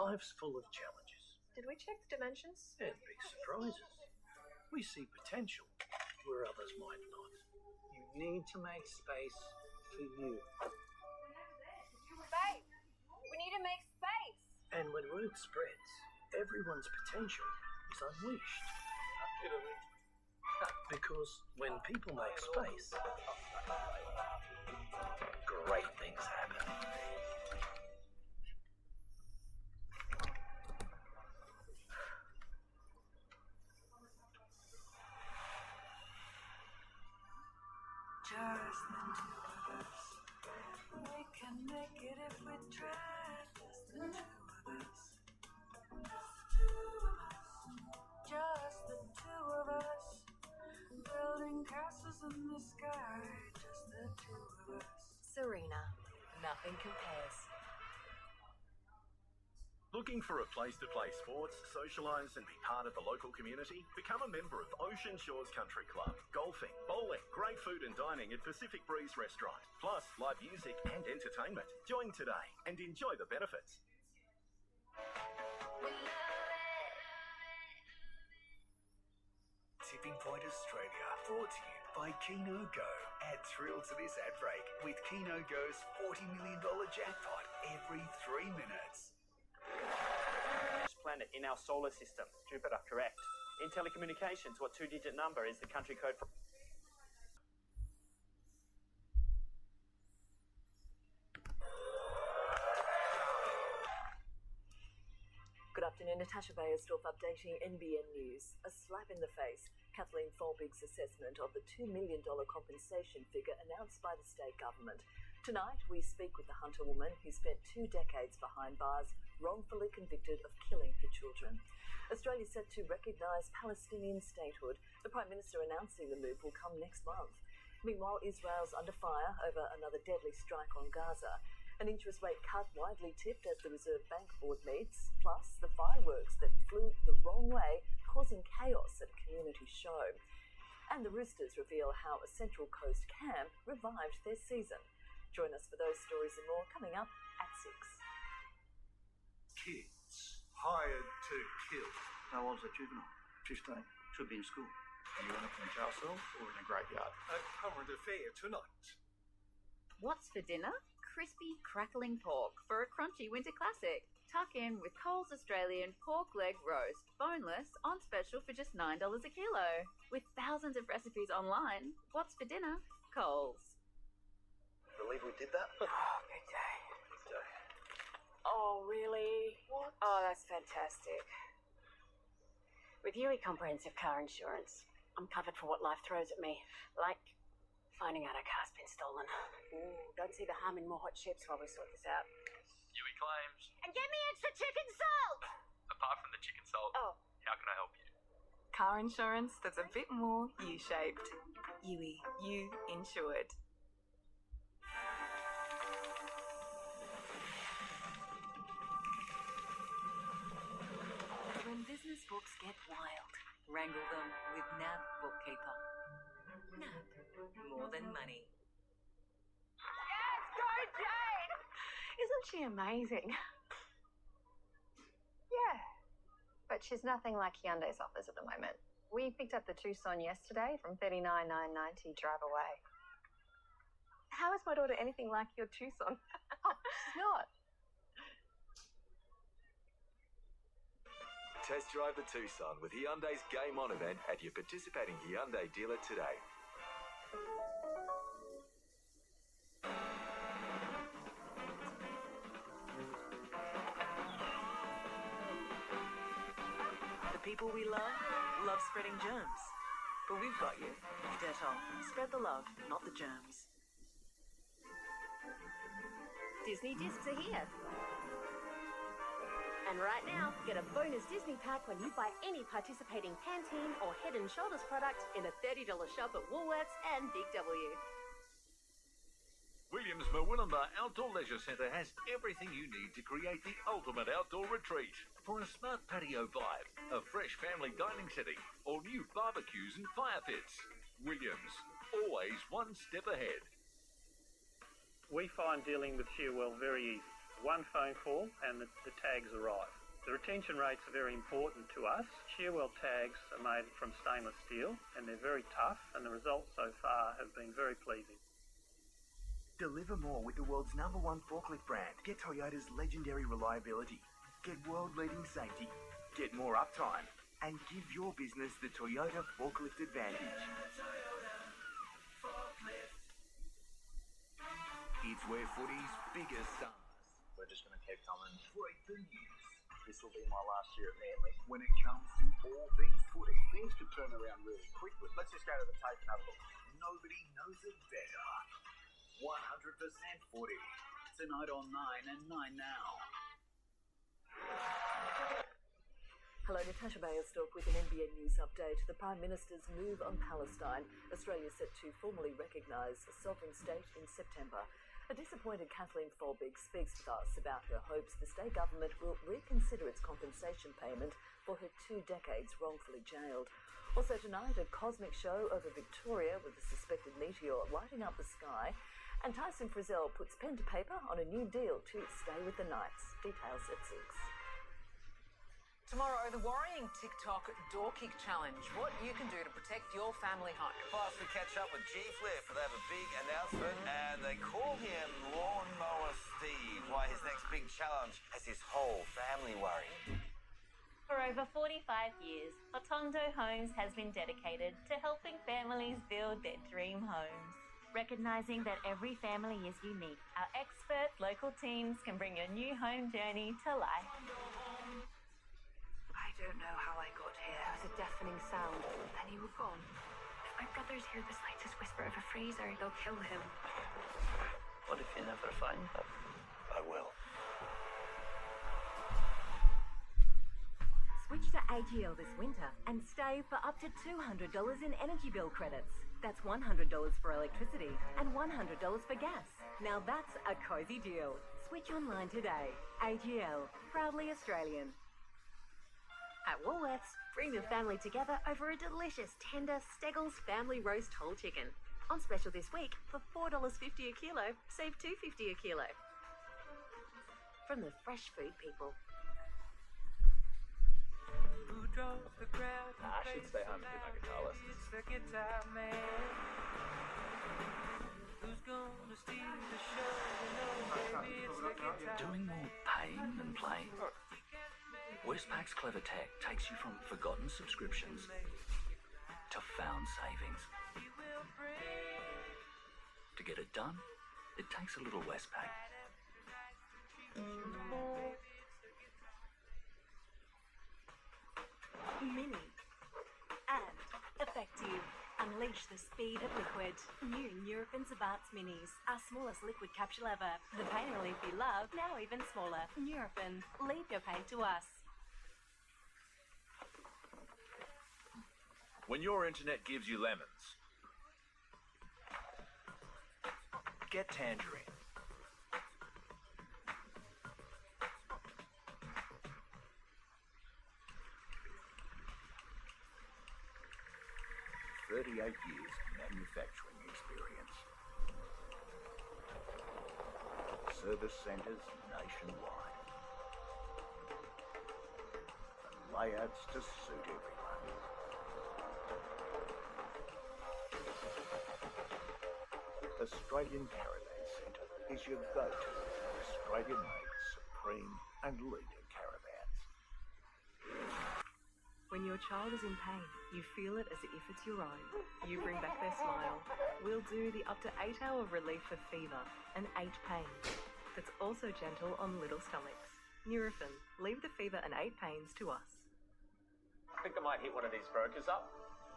Life's full of challenges. Did we check the dimensions? And big surprises. We see potential where others might not. You need to make space for you. Babe, we need to make space. And when word spreads, everyone's potential is unleashed. Because when people make space, great things happen. Just the two of us. We can make it if we try. Just the two of us. Just the two of us. Building castles in the sky. Just the two of us. Serena, nothing compares. Looking for a place to play sports, socialise and be part of the local community? Become a member of Ocean Shores Country Club. Golfing, bowling, great food and dining at Pacific Breeze Restaurant. Plus live music and entertainment. Join today and enjoy the benefits. Tipping Point Australia, brought to you by Keno Go. Add thrill to this ad break with Keno Go's $40 million jackpot every 3 minutes. Planet in our solar system. Jupiter, correct. In telecommunications, what two-digit number is the country code for... Good afternoon, Natasha Beyersdorf updating NBN News. A slap in the face. Kathleen Folbig's assessment of the $2 million compensation figure announced by the state government. Tonight, we speak with the Hunter woman who spent 2 decades behind bars, wrongfully convicted of killing her children. Australia is set to recognise Palestinian statehood. The Prime Minister announcing the move will come next month. Meanwhile, Israel's under fire over another deadly strike on Gaza. An interest rate cut widely tipped as the Reserve Bank board meets, plus the fireworks that flew the wrong way, causing chaos at a community show. And the Roosters reveal how a Central Coast camp revived their season. Join us for those stories and more coming up at 6. Kids hired to kill. How old's a juvenile? 15. Should be in school. And you want it in a jail cell or in a graveyard? A current affair tonight. What's for dinner? Crispy, crackling pork for a crunchy winter classic. Tuck in with Coles Australian pork leg roast, boneless, on special for just $9 a kilo. With thousands of recipes online, what's for dinner? Coles. Believe we did that? Oh, good day. Good day. Oh, really? What? Oh, that's fantastic. With UE Comprehensive Car Insurance, I'm covered for what life throws at me. Like finding out a car's been stolen. Ooh, don't see the harm in more hot chips while we sort this out. UE claims. And give me extra chicken salt! Apart from the chicken salt, how can I help you? Car insurance that's a bit more U-shaped. UE, you insured. When business books get wild, wrangle them with NAB Bookkeeper. NAB, more than money. Yes, go Jade! Isn't she amazing? Yeah, but she's nothing like Hyundai's offers at the moment. We picked up the Tucson yesterday from $39,990 drive away. How is my daughter anything like your Tucson? Oh, she's not. Test drive the Tucson with Hyundai's Game On event at your participating Hyundai dealer today. The people we love spreading germs. But we've got you. Dettol. Spread the love, not the germs. Disney discs are here. And right now, get a bonus Disney pack when you buy any participating Pantene or Head & Shoulders product in a $30 shop at Woolworths and Big W. Williams Murwillumbah Outdoor Leisure Centre has everything you need to create the ultimate outdoor retreat. For a smart patio vibe, a fresh family dining setting, or new barbecues and fire pits. Williams, always one step ahead. We find dealing with Shearwell very easy. One phone call and the tags arrive. The retention rates are very important to us. Shearwell tags are made from stainless steel and they're very tough, and the results so far have been very pleasing. Deliver more with the world's #1 forklift brand. Get Toyota's legendary reliability. Get world-leading safety. Get more uptime. And give your business the Toyota forklift advantage. It's where footy's biggest stars. We're just going to keep coming. Break the news. This will be my last year at Manly. When it comes to all things footy, Things could turn around really quickly. Let's just go to the tape and have a look. nobody knows it better. 100% footy. Tonight on 9 and 9 now. Hello, Natasha Beyersdorf with an NBN News update. The Prime Minister's move on Palestine. Australia set to formally recognise a sovereign state in September. A disappointed Kathleen Folbig speaks with us about her hopes the state government will reconsider its compensation payment for her 2 decades wrongfully jailed. Also tonight, a cosmic show over Victoria with a suspected meteor lighting up the sky. And Tyson Frizzell puts pen to paper on a new deal to stay with the Knights. Details at 6. Tomorrow, the worrying TikTok door kick challenge. What you can do to protect your family home. Plus, we catch up with G Flip for they have a big announcement, and they call him Lawnmower Steve. Why his next big challenge has his whole family worried. For over 45 years, Otondo Homes has been dedicated to helping families build their dream homes. Recognising that every family is unique, our expert local teams can bring your new home journey to life. I don't know how I got here. It was a deafening sound, then you were gone. If my brothers hear the slightest whisper of a Fraser, they'll kill him. What if you never find them? I will. Switch to AGL this winter and save for up to $200 in energy bill credits. That's $100 for electricity and $100 for gas. Now that's a cosy deal. Switch online today. AGL, proudly Australian. At Woolworths, bring your family together over a delicious, tender Steggles Family Roast Whole Chicken. On special this week for $4.50 a kilo, save $2.50 a kilo. From the fresh food people. I should stay home and do my guitar lessons. Doing more paying than playing? Westpac's clever tech takes you from forgotten subscriptions to found savings. To get it done, it takes a little Westpac. Mini and effective. Unleash the speed of liquid. New Nurofen Zabat's Minis, our smallest liquid capsule ever. The pain relief you love, now even smaller. Nurofen, leave your pain to us. When your internet gives you lemons, Get Tangerine. "38 years manufacturing experience. Service centres nationwide. And layouts to suit everyone. Australian Caravan Centre is your go-to Australian-made supreme and leader caravans. When your child is in pain, you feel it as if it's your own. You bring back their smile. We'll do the up to 8-hour relief for fever and 8 pain. That's also gentle on little stomachs. Nurofen, leave the fever and 8 pains to us. I think I might hit one of these brokers up.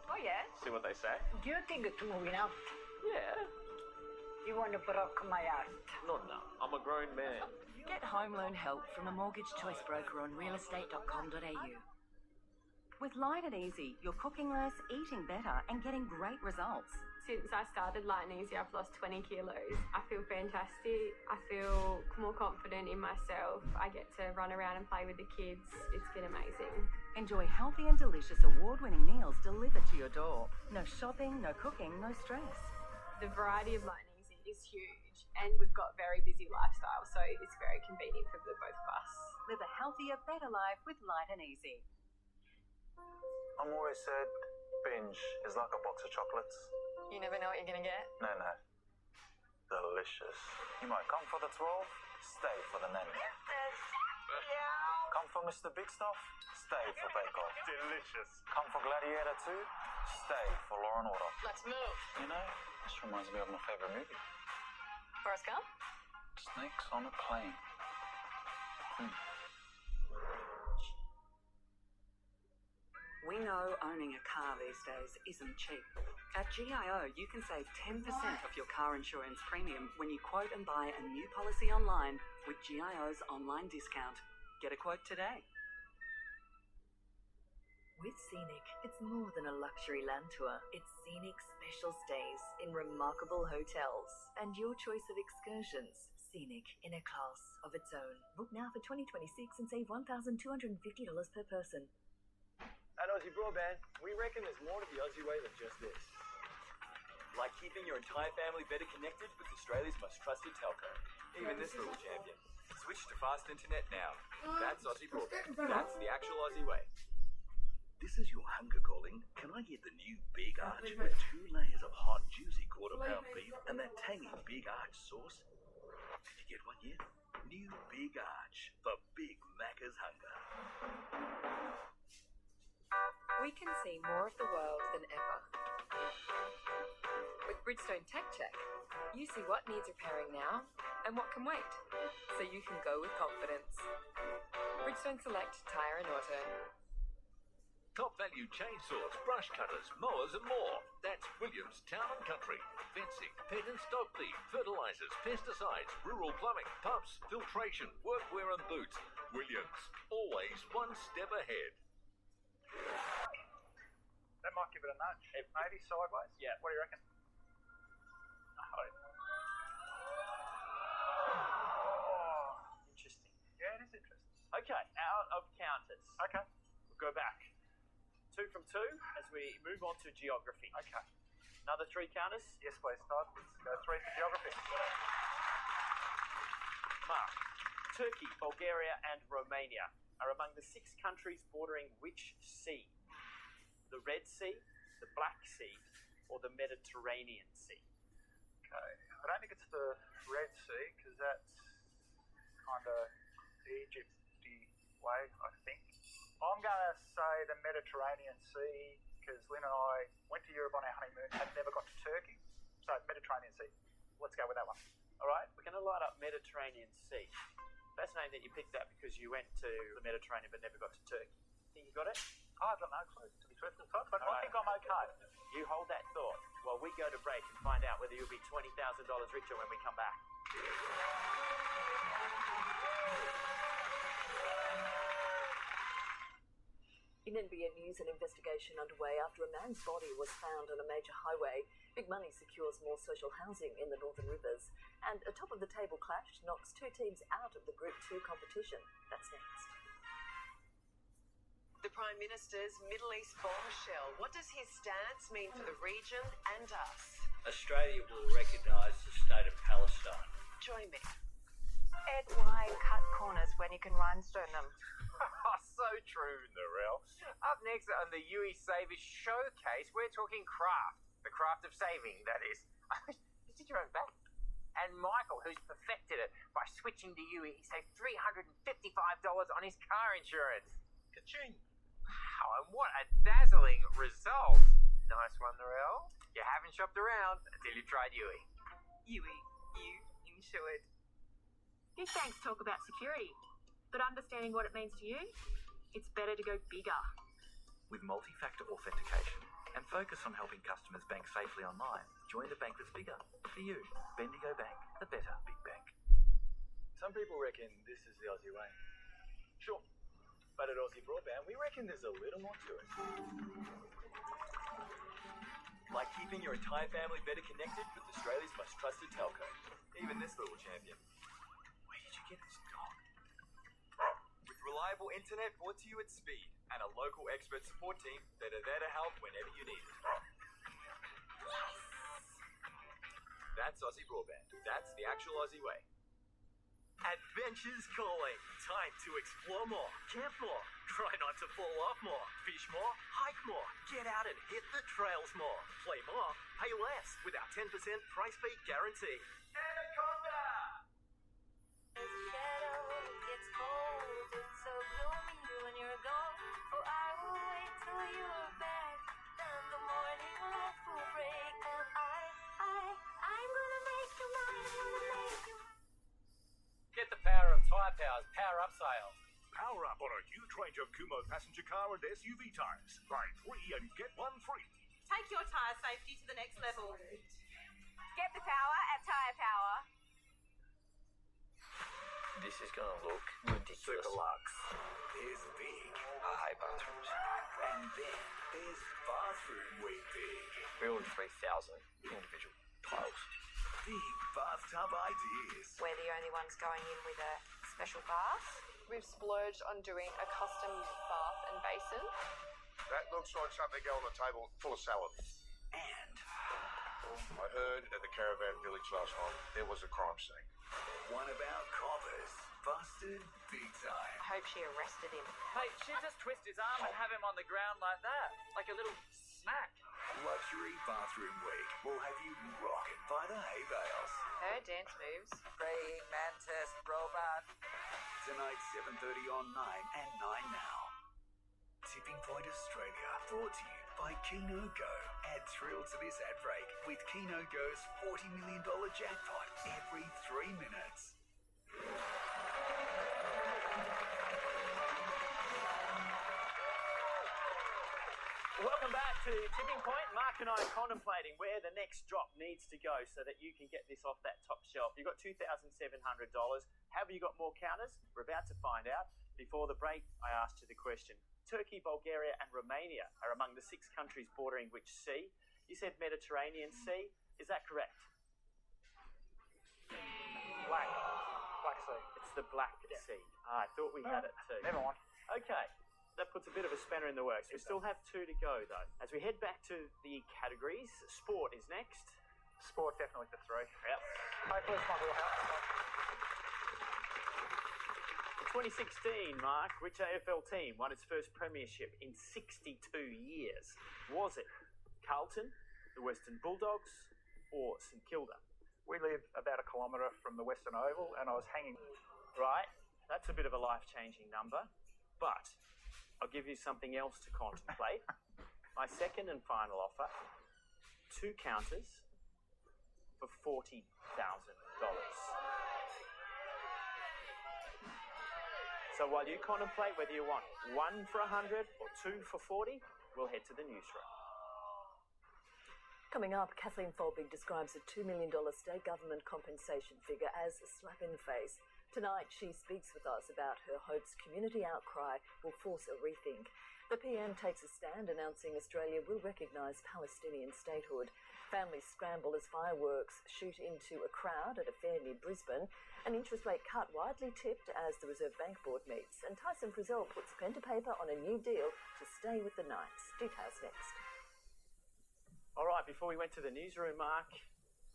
Oh, yeah? See what they say. Do you think it's moving up? Yeah. You want to broke my heart. No. I'm a grown man. Get home loan help from a mortgage choice broker on realestate.com.au. With Light and Easy, you're cooking less, eating better, and getting great results. Since I started Light and Easy, I've lost 20 kilos. I feel fantastic. I feel more confident in myself. I get to run around and play with the kids. It's been amazing. Enjoy healthy and delicious award-winning meals delivered to your door. No shopping, no cooking, no stress. The variety of Light and Easy is huge, and we've got very busy lifestyle, so it's very convenient for the both of us. Live a healthier, better life with Light and Easy. I'm always said binge is like a box of chocolates. You never know what you're going to get. No. Delicious. You might come for the 12, stay for the nanny. Come for Mr. Big Stuff, stay for Bake Off. Delicious. Come for Gladiator 2, stay for Law and Order. Let's move. You know, this reminds me of my favourite movie. Forrest Gump? Snakes on a Plane. We know owning a car these days isn't cheap. At GIO, you can save 10% of your car insurance premium when you quote and buy a new policy online with GIO's online discount. Get a quote today. With Scenic, it's more than a luxury land tour. It's scenic special stays in remarkable hotels and your choice of excursions. Scenic in a class of its own. Book now for 2026 and save $1,250 per person. At Aussie Broadband, we reckon there's more to the Aussie way than just this. Like keeping your entire family better connected with Australia's most trusted telco. Even this little champion. Switch to fast internet now. That's Aussie Broadband. That's the actual Aussie way. This is your hunger calling. Can I get the new Big Arch with 2 layers of hot, juicy quarter-pound beef and that tangy Big Arch sauce? Did you get one yet? New Big Arch for Big Macca's hunger. We can see more of the world than ever. With Bridgestone Tech Check, you see what needs repairing now and what can wait, so you can go with confidence. Bridgestone Select Tyre and Auto. Top value chainsaws, brush cutters, mowers and more. That's Williams Town and Country. Fencing, pet and stock feed, fertilisers, pesticides, rural plumbing, pumps, filtration, workwear and boots. Williams, always one step ahead. That might give it a nudge. Maybe sideways? Yeah. What do you reckon? Interesting. Yeah, it is interesting. Okay, out of counters. Okay. We'll go back. 2 from 2 as we move on to geography. Okay. Another 3 counters? Yes, please, Todd. Let's go 3 for geography. Mark, Turkey, Bulgaria and Romania are among the 6 countries bordering which sea? The Red Sea, the Black Sea, or the Mediterranean Sea? Okay. I don't think it's the Red Sea, because that's kind of Egypt-y way, I think. I'm going to say the Mediterranean Sea, because Lynn and I went to Europe on our honeymoon and never got to Turkey. So, Mediterranean Sea. Let's go with that one. All right, we're going to light up Mediterranean Sea. Fascinating that you picked that because you went to the Mediterranean but never got to Turkey. Think you got it? I've got no clue, to be truthful, Todd, but I think I'm okay. You hold that thought while we go to break and find out whether you'll be $20,000 richer when we come back. In NBN news, an investigation underway after a man's body was found on a major highway. Big money secures more social housing in the Northern Rivers. And a top-of-the-table clash knocks 2 teams out of the Group 2 competition. That's next. The Prime Minister's Middle East bombshell. What does his stance mean for the region and us? Australia will recognise the state of Palestine. Join me. Ed, why cut corners when you can rhinestone them? So true, Narelle. Up next on the Yui Savers Showcase, we're talking craft. The craft of saving, that is. You did your own back. And Michael, who's perfected it by switching to Yui, he saved $355 on his car insurance. Ka-ching. Wow, and what a dazzling result. Nice one, Narelle. You haven't shopped around until you've tried Yui. Yui, you insured. These banks talk about security, but understanding what it means to you, it's better to go bigger. With multi-factor authentication and focus on helping customers bank safely online, join the bank that's bigger. For you, Bendigo Bank, the better big bank. Some people reckon this is the Aussie way. Sure. But at Aussie Broadband, we reckon there's a little more to it. Like keeping your entire family better connected with Australia's most trusted telco. Even this little champion. Where did you get this dog? With reliable internet brought to you at speed and a local expert support team that are there to help whenever you need it. That's Aussie Broadband. That's the actual Aussie way. At Adventure's calling. Time to explore more, camp more, try not to fall off more, fish more, hike more, get out and hit the trails more, play more, pay less with our 10% price beat guarantee. Anaconda! It's cold, it's so gloomy when you're gone. Oh, I will wait till you're back. Then the morning light will break, and I'm gonna make you mine. I'm gonna make you. Get the power of Tyre Power's Power Up sale. Power up on a huge range of Kumho passenger car and SUV tyres. Buy 3 and get 1 free. Take your tyre safety to the next level. Get the power at Tyre Power. This is gonna look ridiculous. Super Luxe. There's big. I hate bathrooms. And then there's bathroom week big. Build 3,000 individual tiles. Big bathtub ideas. We're the only ones going in with a special bath. We've splurged on doing a custom bath and basin. That looks like something on the table full of salad. And I heard at the Caravan Village last night there was a crime scene. one of our coppers busted big time. I hope she arrested him. Mate, she'd just twist his arm and have him on the ground like that. Like a little snack. Luxury Bathroom Week will have you rocking by the hay bales. Her dance moves. Praying mantis robot. Tonight, 7:30 on 9 and 9 now. Tipping Point Australia, brought to you by Keno Go. Add thrill to this ad break with Keno Go's $40 million jackpot every 3 minutes. Welcome back to Tipping Point. Mark and I are contemplating where the next drop needs to go so that you can get this off that top shelf. You've got $2,700. Have you got more counters? We're about to find out. Before the break, I asked you the question. Turkey, Bulgaria and Romania are among the 6 countries bordering which sea? You said Mediterranean Sea. Is that correct? Black Sea. It's the Black Sea. I thought we had it too. Never mind. Okay. That puts a bit of a spanner in the works. We still have 2 to go, though. As we head back to the categories, sport is next. Sport, definitely for 3. Yep. Hopefully it's my wheelhouse. 2016, Mark, which AFL team won its first premiership in 62 years? Was it Carlton, the Western Bulldogs, or St Kilda? We live about 1 kilometre from the Western Oval, and I was hanging. Right, that's a bit of a life-changing number, but I'll give you something else to contemplate. My second and final offer, 2 counters for $40,000. So while you contemplate whether you want 1 for 100 or 2 for 40, we'll head to the newsroom. Coming up, Kathleen Folbig describes a $2 million state government compensation figure as a slap in the face. Tonight, she speaks with us about her hopes community outcry will force a rethink. The PM takes a stand announcing Australia will recognise Palestinian statehood. Families scramble as fireworks shoot into a crowd at a fair near Brisbane. An interest rate cut widely tipped as the Reserve Bank Board meets. And Tyson Frizzell puts pen to paper on a new deal to stay with the Knights. Details next. All right, before we went to the newsroom, Mark,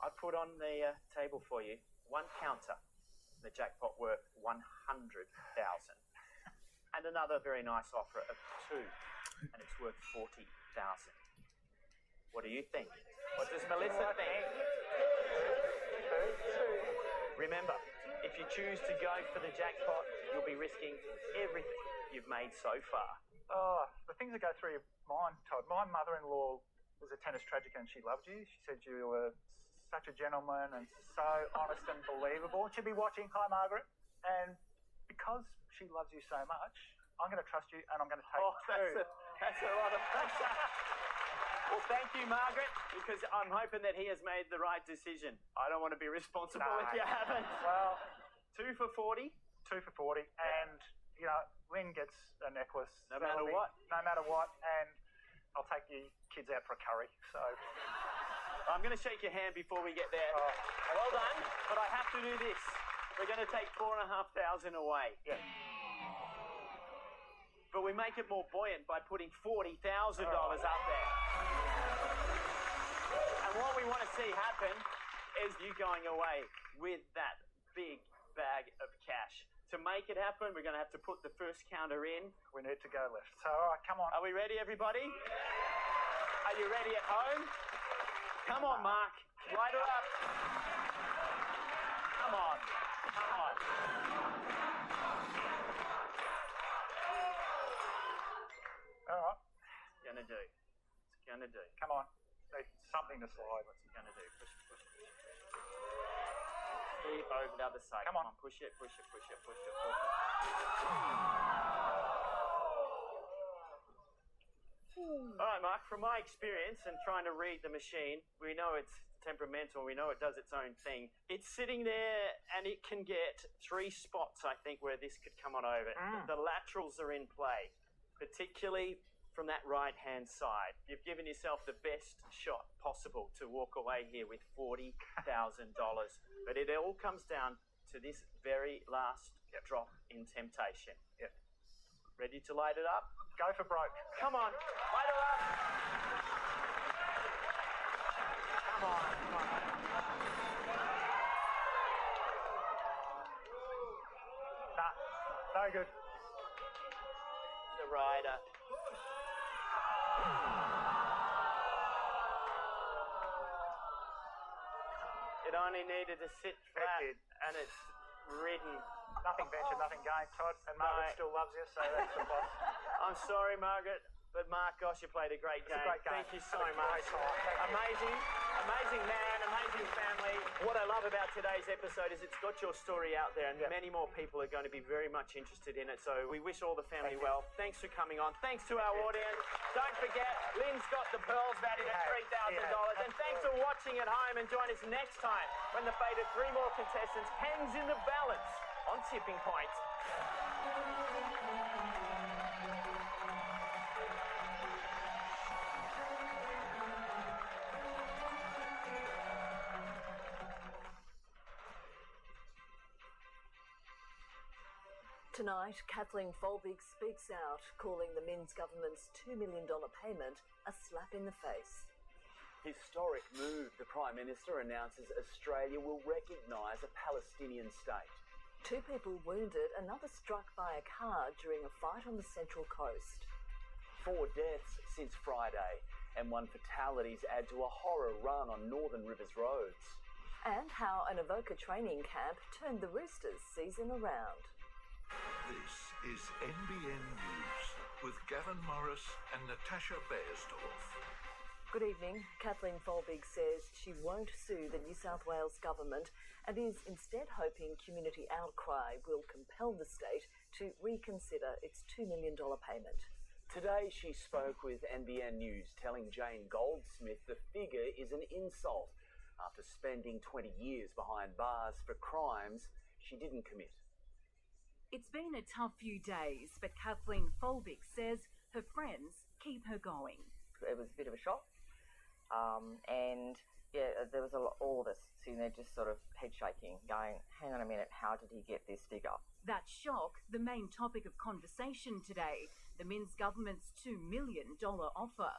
I put on the table for you 1 counter. The jackpot worth $100,000. And another very nice offer of 2, and it's worth $40,000. What do you think? What does Melissa think? Remember, if you choose to go for the jackpot, you'll be risking everything you've made so far. Oh, the things that go through your mind, Todd. My mother-in-law was a tennis tragedy and she loved you. She said you were such a gentleman and so honest and believable. She'll be watching. Hi, Margaret. And because she loves you so much, I'm going to trust you and I'm going to take 2. That's a lot of pressure. Well, thank you, Margaret, because I'm hoping that he has made the right decision. I don't want to be responsible if you haven't. Well, 2 for 40. 2 for 40. And, you know, Lynn gets a necklace. No matter what. No matter what. And I'll take the kids out for a curry. So I'm going to shake your hand before we get there. Well done. But I have to do this. We're going to take $4,500 away. Yeah. But we make it more buoyant by putting $40,000 up there. And what we want to see happen is you going away with that big bag of cash. cash. To make it happen, we're going to have to put the first counter in. We need to go left. So, all right, come on. Are we ready, everybody? Are you ready at home? Come on, Mark. Light her up. Come on. Come on. All right. Gonna do. It's gonna do. Come on. Need something to slide. What's it gonna do? Push, push, push. Keep over the other side. Come on. Push it, push it, push it, push it, push it. All right, Mark, from my experience and trying to read the machine, we know it's temperamental, we know it does its own thing. It's sitting there and it can get 3 spots, I think, where this could come on over. The laterals are in play, particularly from that right-hand side. You've given yourself the best shot possible to walk away here with $40,000. But it all comes down to this very last drop in temptation. Yep. Ready to light it up? Go for broke. Come on, light it up. Come on, come on. Nah, no good. The rider. It only needed to sit flat, and it's ridden. Nothing ventured, nothing gained, Todd. And Margaret still loves you, so that's the boss. I'm sorry, Margaret, but Mark, gosh, you played a great game. It's a great game. Thank you so much. Amazing, amazing man, amazing family. What I love about today's episode is it's got your story out there, and many more people are going to be very much interested in it. So we wish all the family well. Thanks for coming on. Thanks to our audience. Don't forget, Lynn's got the pearls valued at $3,000. And thanks for watching at home, and join us next time when the fate of 3 more contestants hangs in the balance on Tipping Point. Tonight, Kathleen Folbig speaks out, calling the Minns government's $2 million payment a slap in the face. Historic move. The Prime Minister announces Australia will recognise a Palestinian state. 2 people wounded, another struck by a car during a fight on the Central Coast. 4 deaths since Friday, and 1 fatalities add to a horror run on Northern Rivers roads. And how an Avoca training camp turned the Roosters season around. This is NBN News with Gavin Morris and Natasha Beyersdorf. Good evening. Kathleen Folbig says she won't sue the New South Wales government and is instead hoping community outcry will compel the state to reconsider its $2 million payment. Today she spoke with NBN News, telling Jane Goldsmith the figure is an insult after spending 20 years behind bars for crimes she didn't commit. It's been a tough few days, but Kathleen Folbig says her friends keep her going. It was a bit of a shock. And yeah, there was all of us sitting there just sort of head shaking, going, hang on a minute, how did he get this figure? That shock, the main topic of conversation today, the Minns government's $2 million offer.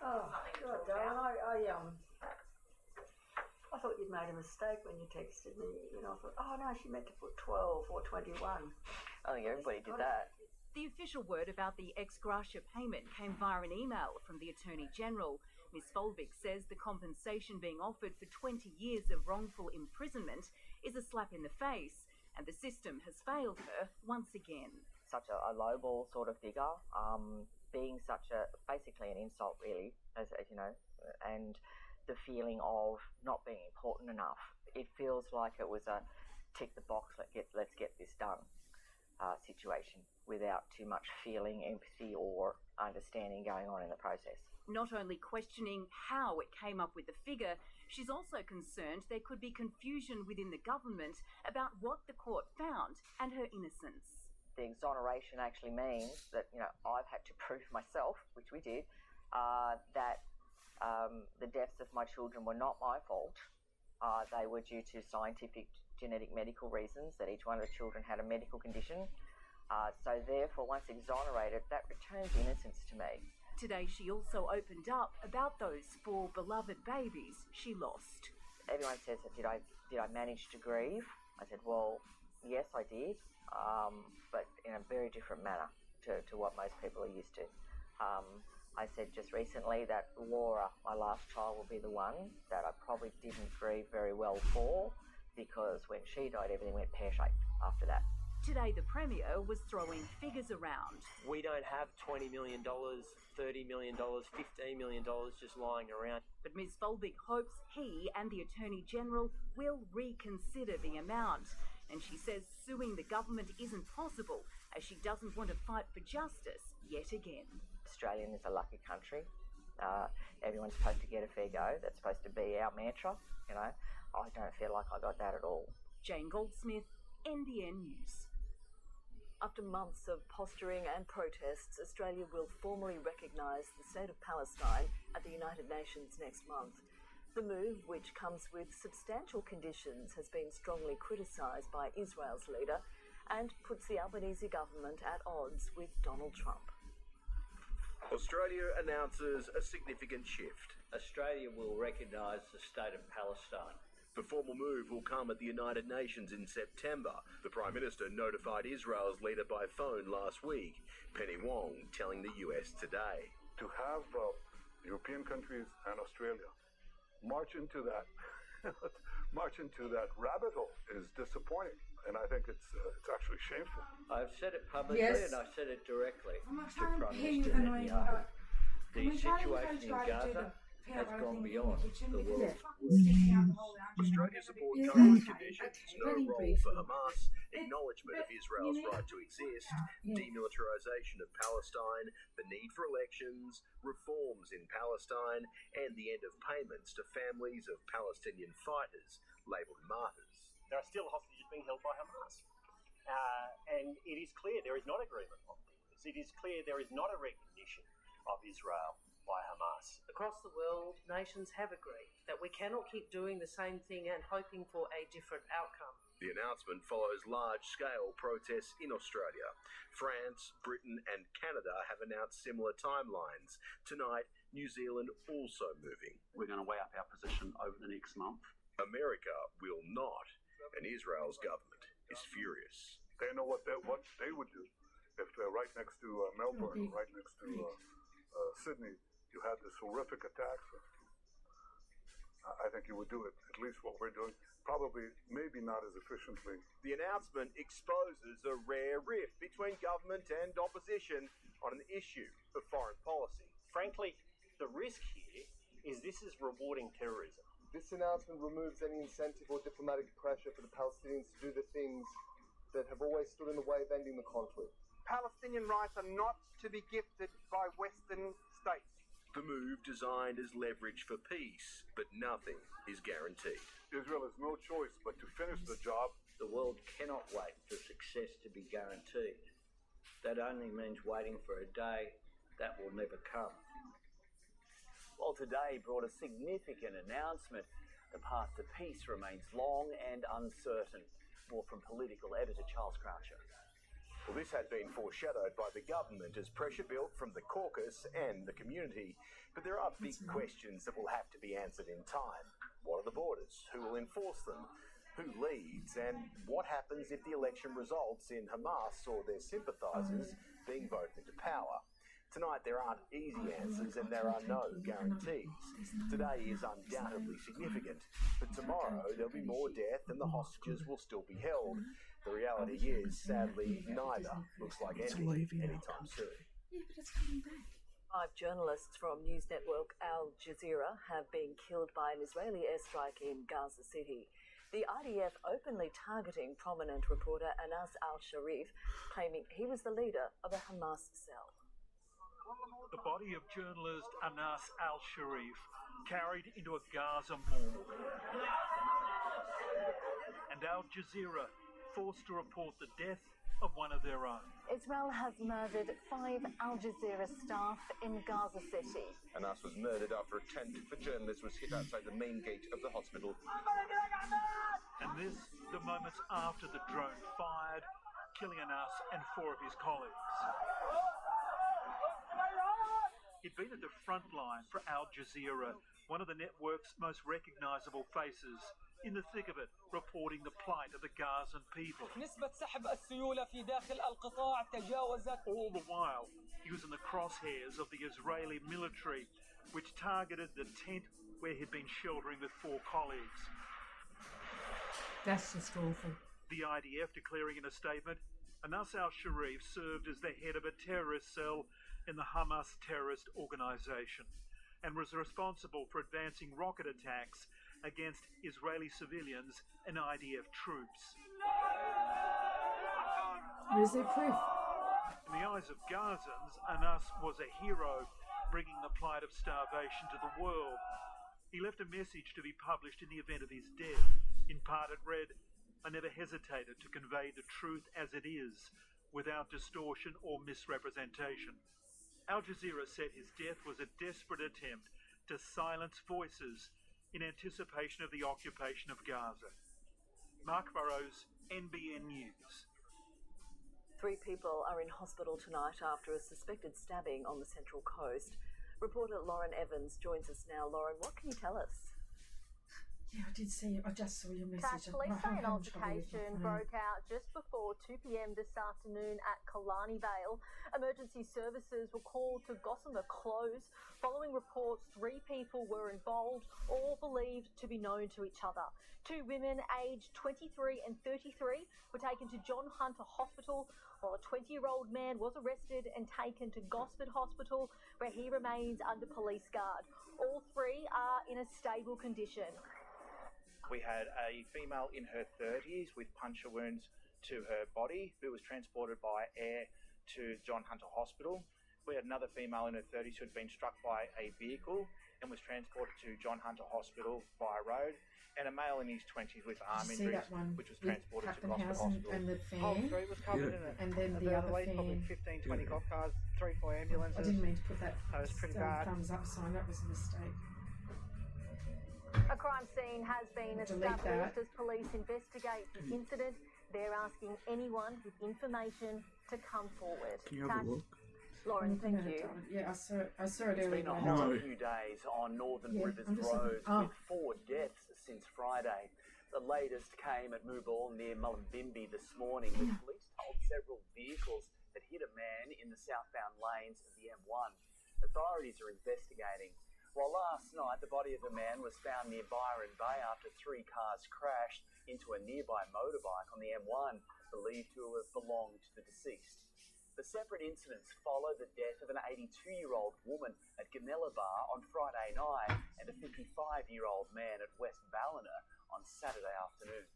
Oh, God, darling, I thought you'd made a mistake when you texted me. You know, I thought, oh no, she meant to put 12 or 21. I think everybody did that. The official word about the ex gratia payment came via an email from the Attorney General. Ms Folbig says the compensation being offered for 20 years of wrongful imprisonment is a slap in the face, and the system has failed her once again. Such a lowball sort of figure, being such basically an insult really, as you know, and the feeling of not being important enough. It feels like it was a tick the box, let's get this done situation without too much feeling, empathy or understanding going on in the process. Not only questioning how it came up with the figure, she's also concerned there could be confusion within the government about what the court found and her innocence. The exoneration actually means that, you know, I've had to prove myself, which we did, that the deaths of my children were not my fault. They were due to scientific, genetic, medical reasons, that each one of the children had a medical condition. So therefore, once exonerated, that returns innocence to me. Today she also opened up about those 4 beloved babies she lost. Everyone says, did I manage to grieve? I said, well, yes, I did, but in a very different manner to what most people are used to. I said just recently that Laura, my last child, will be the one that I probably didn't grieve very well for, because when she died, everything went pear-shaped after that. Today, the Premier was throwing figures around. We don't have $20 million, $30 million, $15 million just lying around. But Ms Folbig hopes he and the Attorney-General will reconsider the amount. And she says suing the government isn't possible, as she doesn't want to fight for justice yet again. Australia is a lucky country. Everyone's supposed to get a fair go. That's supposed to be our mantra, you know. I don't feel like I got that at all. Jane Goldsmith, NBN News. After months of posturing and protests, Australia will formally recognise the state of Palestine at the United Nations next month. The move, which comes with substantial conditions, has been strongly criticised by Israel's leader and puts the Albanese government at odds with Donald Trump. Australia announces a significant shift. Australia will recognise the state of Palestine. The formal move will come at the United Nations in September. The Prime Minister notified Israel's leader by phone last week, Penny Wong telling the US Today. To have European countries and Australia march into that rabbit hole is disappointing, and I think it's actually shameful. I've said it publicly, Yes. and I said it directly I'm not to trying to Prime hear you Minister annoying, Netanyahu. but The situation in Gaza has gone beyond the world. Australia supports current conditions, no role for Hamas, acknowledgement of Israel's right to exist, demilitarisation of Palestine, the need for elections, reforms in Palestine, and the end of payments to families of Palestinian fighters labelled martyrs. There are still hostages being held by Hamas. And it is clear there is not agreement on this. It is clear there is not a recognition of Israel by Hamas. Across the world, nations have agreed that we cannot keep doing the same thing and hoping for a different outcome. The announcement follows large-scale protests in Australia. France, Britain and Canada have announced similar timelines. Tonight, New Zealand also moving. We're going to weigh up our position over the next month. America will not, and Israel's government is furious. They know what they would do if they're right next to Melbourne, right next to Sydney. You had this horrific attack. I think you would do it, at least what we're doing. Probably, maybe not as efficiently. The announcement exposes a rare rift between government and opposition on an issue of foreign policy. Frankly, the risk here is this is rewarding terrorism. This announcement removes any incentive or diplomatic pressure for the Palestinians to do the things that have always stood in the way of ending the conflict. Palestinian rights are not to be gifted by Western states. The move designed as leverage for peace, but nothing is guaranteed. Israel has no choice but to finish the job. The world cannot wait for success to be guaranteed. That only means waiting for a day that will never come. Well, today brought a significant announcement. The path to peace remains long and uncertain. More from political editor Charles Croucher. Well, this had been foreshadowed by the government as pressure built from the caucus and the community. But there are big questions that will have to be answered in time. What are the borders? Who will enforce them? Who leads? And what happens if the election results in Hamas or their sympathisers being voted into power? Tonight there aren't easy answers and there are no guarantees. Today is undoubtedly significant, but tomorrow there'll be more death and the hostages will still be held. The reality is, sadly, neither looks like ending anytime soon. Yeah, but it's coming back. 5 journalists from news network Al Jazeera have been killed by an Israeli airstrike in Gaza City. The IDF openly targeting prominent reporter Anas al-Sharif, claiming he was the leader of a Hamas cell. The body of journalist Anas al-Sharif carried into a Gaza morgue. And Al Jazeera forced to report the death of one of their own. Israel has murdered 5 Al Jazeera staff in Gaza City. Anas was murdered after a tent for journalists was hit outside the main gate of the hospital. And this, the moments after the drone fired, killing Anas and 4 of his colleagues. He'd been at the front line for Al Jazeera, one of the network's most recognisable faces, in the thick of it, reporting the plight of the Gazan people. نسبة سحب السيولة في داخل القطاع تجاوزت. All the while, he was in the crosshairs of the Israeli military, which targeted the tent where he'd been sheltering with 4 colleagues. That's just awful. The IDF declaring in a statement, Anas al-Sharif served as the head of a terrorist cell in the Hamas terrorist organisation and was responsible for advancing rocket attacks against Israeli civilians and IDF troops. Where's their proof? In the eyes of Gazans, Anas was a hero, bringing the plight of starvation to the world. He left a message to be published in the event of his death. In part it read, I never hesitated to convey the truth as it is, without distortion or misrepresentation. Al Jazeera said his death was a desperate attempt to silence voices in anticipation of the occupation of Gaza. Mark Burrows, NBN News. 3 people are in hospital tonight after a suspected stabbing on the Central Coast. Reporter Lauren Evans joins us now. Lauren, what can you tell us? Yeah, I did see. I just saw your message. Tash, police say an altercation broke out just before 2 p.m. this afternoon at Killarney Vale. Emergency services were called to Gossamer Close. Following reports, 3 people were involved, all believed to be known to each other. 2 women aged 23 and 33 were taken to John Hunter Hospital, while a 20-year-old man was arrested and taken to Gosford Hospital, where he remains under police guard. All 3 are in a stable condition. We had a female in her 30s with puncture wounds to her body who was transported by air to John Hunter Hospital. We had another female in her 30s who had been struck by a vehicle and was transported to John Hunter Hospital via road, and a male in his 20s with arm injuries, which was transported to Gosford Hospital. And the fan. Whole street was covered in it. And then the other fan. Probably 15, 20 cop cars, 3, 4 ambulances. I didn't mean to put that was pretty bad. thumbs up sign. That was a mistake. A crime scene has been established as police investigate the incident. They're asking anyone with information to come forward. Can you have a look? Lauren, thank you. Yeah, I saw it earlier. It's been a hot few days on Northern Rivers roads with 4 deaths since Friday. The latest came at Mooball near Mullumbimby this morning, with police told several vehicles had hit a man in the southbound lanes of the M1. Authorities are investigating. While last night the body of a man was found near Byron Bay after 3 cars crashed into a nearby motorbike on the M1, believed to have belonged to the deceased. The separate incidents follow the death of an 82-year-old woman at Ganella Bar on Friday night and a 55-year-old man at West Ballina on Saturday afternoon.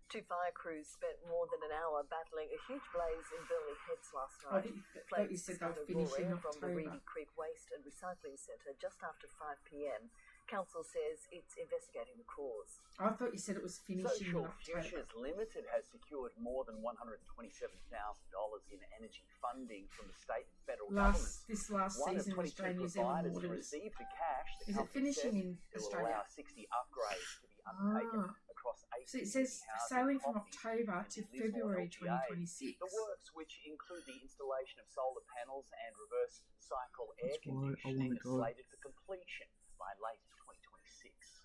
2 fire crews spent more than an hour battling a huge blaze in Burnley Heads last night. You said they were finishing in from the October. Reedy Creek Waste and Recycling Centre just after 5 p.m. Council says it's investigating the cause. I thought you said it was finishing in Social October. Futures Limited has secured more than $127,000 in energy funding from the state and federal governments. This last One season, of 22 Australia New Zealand providers waters. received the cash. The Is it company finishing says in it will Australia? allow 60 upgrades to be undertaken across 8 So it says housing sailing from properties October to in Lismore February LGA. 2026. The works, which include the installation of solar panels and reverse cycle air That's why I conditioning, wanna are go. slated for completion by late 2026.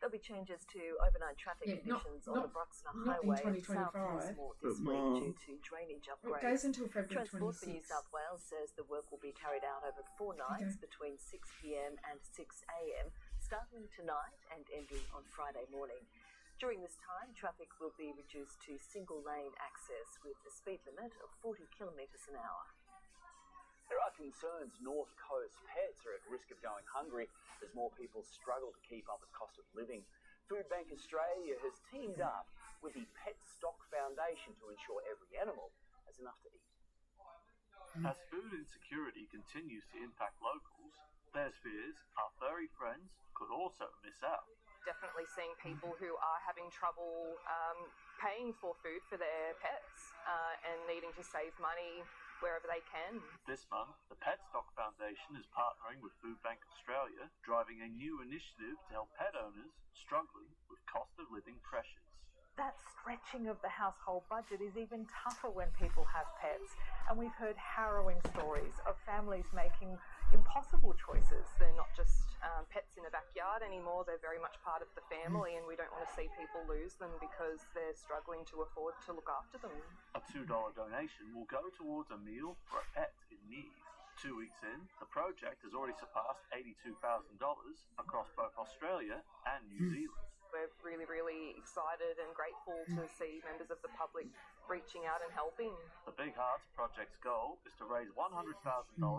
There'll be changes to overnight traffic conditions on the Bruxner Highway in south 2025. Lismore this But, week Mum, due to drainage It upgrades. goes until February Transport for New 26. South Wales says the work will be carried out over 4 nights between 6 p.m. and 6 a.m, starting tonight and ending on Friday morning. During this time, traffic will be reduced to single-lane access with a speed limit of 40 kilometres an hour. There are concerns North Coast pets are at risk of going hungry as more people struggle to keep up with cost of living. Food Bank Australia has teamed up with the Pet Stock Foundation to ensure every animal has enough to eat. As food insecurity continues to impact locals, there's fears our furry friends could also miss out. Definitely seeing people who are having trouble paying for food for their pets and needing to save money wherever they can. This month, the Pet Stock Foundation is partnering with Food Bank Australia, driving a new initiative to help pet owners struggling with cost of living pressures. that stretching of the household budget is even tougher when people have pets. And we've heard harrowing stories of families making impossible choices. They're not just pets in the backyard anymore, they're very much part of the family, and we don't want to see people lose them because they're struggling to afford to look after them. A $2 donation will go towards a meal for a pet in need. 2 weeks in, the project has already surpassed $82,000 across both Australia and New Zealand. We're really, really excited and grateful to see members of the public reaching out and helping. The Big Hearts Project's goal is to raise $100,000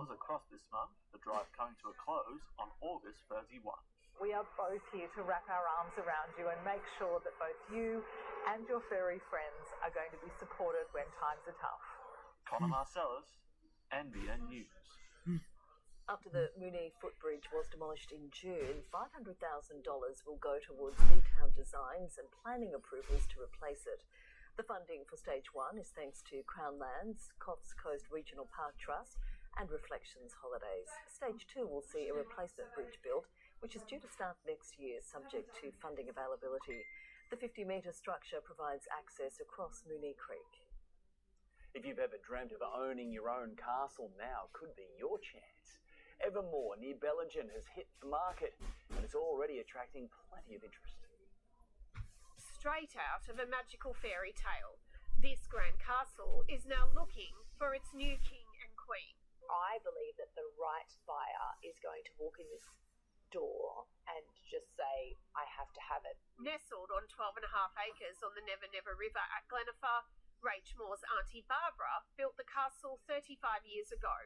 across this month, the drive coming to a close on August 31. We are both here to wrap our arms around you and make sure that both you and your furry friends are going to be supported when times are tough. Connor Marcellus, NBN News. After the Moonee footbridge was demolished in June, $500,000 will go towards detailed designs and planning approvals to replace it. The funding for Stage 1 is thanks to Crown Lands, Coffs Coast Regional Park Trust and Reflections Holidays. Stage 2 will see a replacement bridge built, which is due to start next year, subject to funding availability. The 50-metre structure provides access across Moonee Creek. If you've ever dreamt of owning your own castle, now could be your chance. Evermore near Bellingen has hit the market and is already attracting plenty of interest. Straight out of a magical fairy tale, this grand castle is now looking for its new king and queen. I believe that the right buyer is going to walk in this door and just say, I have to have it. Nestled on 12.5 acres on the Never Never River at Glenafar, Rach Moore's auntie Barbara built the castle 35 years ago.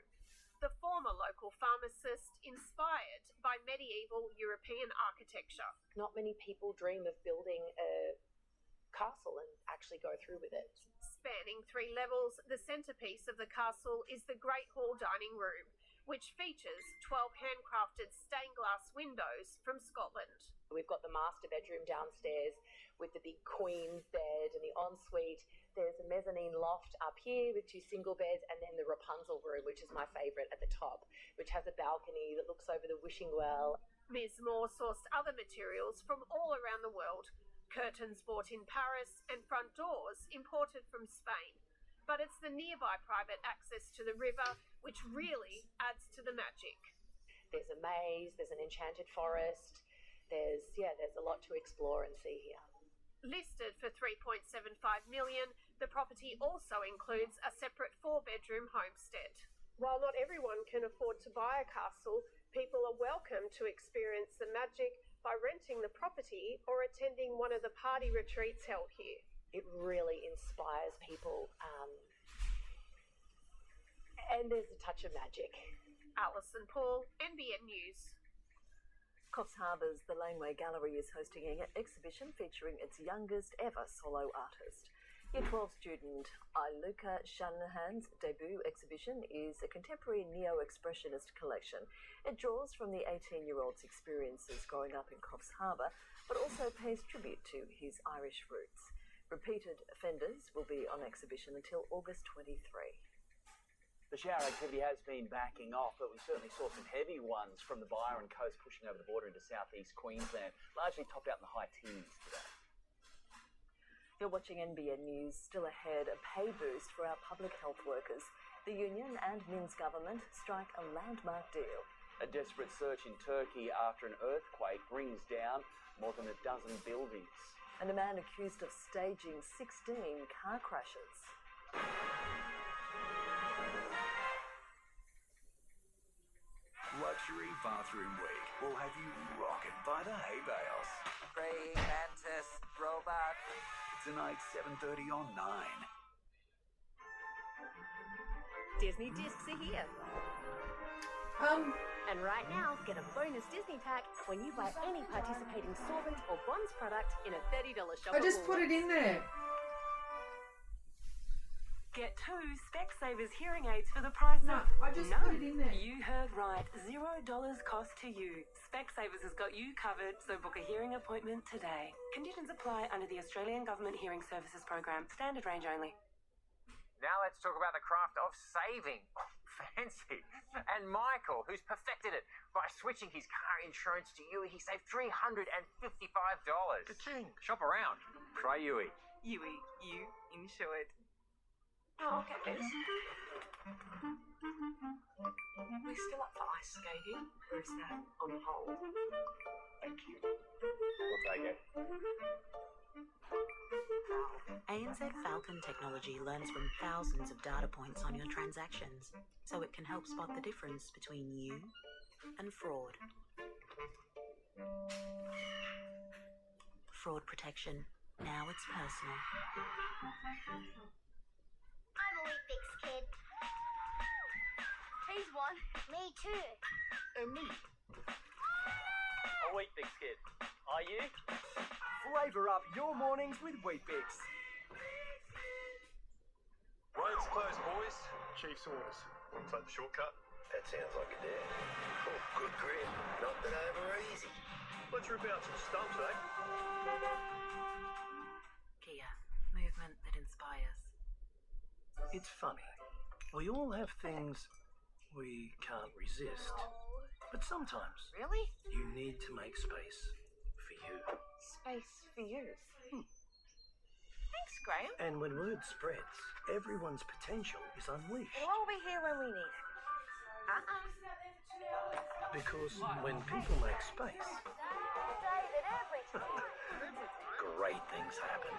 The former local pharmacist inspired by medieval European architecture. Not many people dream of building a castle and actually go through with it. Spanning 3 levels, the centrepiece of the castle is the Great Hall dining room, which features 12 handcrafted stained glass windows from Scotland. We've got the master bedroom downstairs with the big queen bed and the ensuite. There's a mezzanine loft up here with 2 single beds, and then the Rapunzel room, which is my favourite, at the top, which has a balcony that looks over the wishing well. Ms. Moore sourced other materials from all around the world. Curtains bought in Paris and front doors imported from Spain. But it's the nearby private access to the river which really adds to the magic. There's a maze, there's an enchanted forest, there's a lot to explore and see here. Listed for $3.75 million, the property also includes a separate 4-bedroom homestead. While not everyone can afford to buy a castle, people are welcome to experience the magic by renting the property or attending one of the party retreats held here. It really inspires people, and there's a touch of magic. Alison Paul, NBN News. Coffs Harbour's The Laneway Gallery is hosting an exhibition featuring its youngest ever solo artist. Year 12 student Iluka Shanahan's debut exhibition is a contemporary neo-expressionist collection. It draws from the 18-year-old's experiences growing up in Coffs Harbour, but also pays tribute to his Irish roots. Repeated offenders will be on exhibition until August 23. The shower activity has been backing off, but we certainly saw some heavy ones from the Byron coast pushing over the border into southeast Queensland, largely topped out in the high teens today. You're watching NBN News. Still ahead, a pay boost for our public health workers. The union and Min's government strike a landmark deal. A desperate search in Turkey after an earthquake brings down more than a dozen buildings. And a man accused of staging 16 car crashes. Luxury Bathroom Week will have you rocking by the hay bales. Praying mantis, robot. Tonight, 7:30 on 9. Disney discs are here. And right now, get a bonus Disney pack when you buy any participating Sorbent or Bonds product in a $30 shop. I just put it in there. Get 2 Specsavers hearing aids for the price of... I just put it in there. You heard right. $0 cost to you. Specsavers has got you covered, so book a hearing appointment today. Conditions apply under the Australian Government Hearing Services Program. Standard range only. Now let's talk about the craft of saving. fancy. And Michael, who's perfected it by switching his car insurance to Yui, he saved $355. Ka-ching. Shop around. Try Yui. Yui, you insured. Oh, okay. We're still up for ice skating, or is that on hold? Thank you. We'll take it. ANZ Falcon technology learns from thousands of data points on your transactions, so it can help spot the difference between you and fraud. Fraud protection. Now it's personal. I'm a Weet-Bix kid. He's one. Me too. And me. A Weet-Bix kid. Are you? Flavour up your mornings with Weet-Bix. Roads closed, boys. Chief's orders. Want to take the shortcut? That sounds like a dare. Oh, good grip. Knocked it over easy. Let's rip out some stumps, eh? Kia. Movement that inspires. It's funny. We all have things we can't resist. But sometimes Really? you need to make space for you. Space for you. Thanks, Graham. And when word spreads, everyone's potential is unleashed. It'll all be here when we need it. Because when people make space, David, every time. great things happen.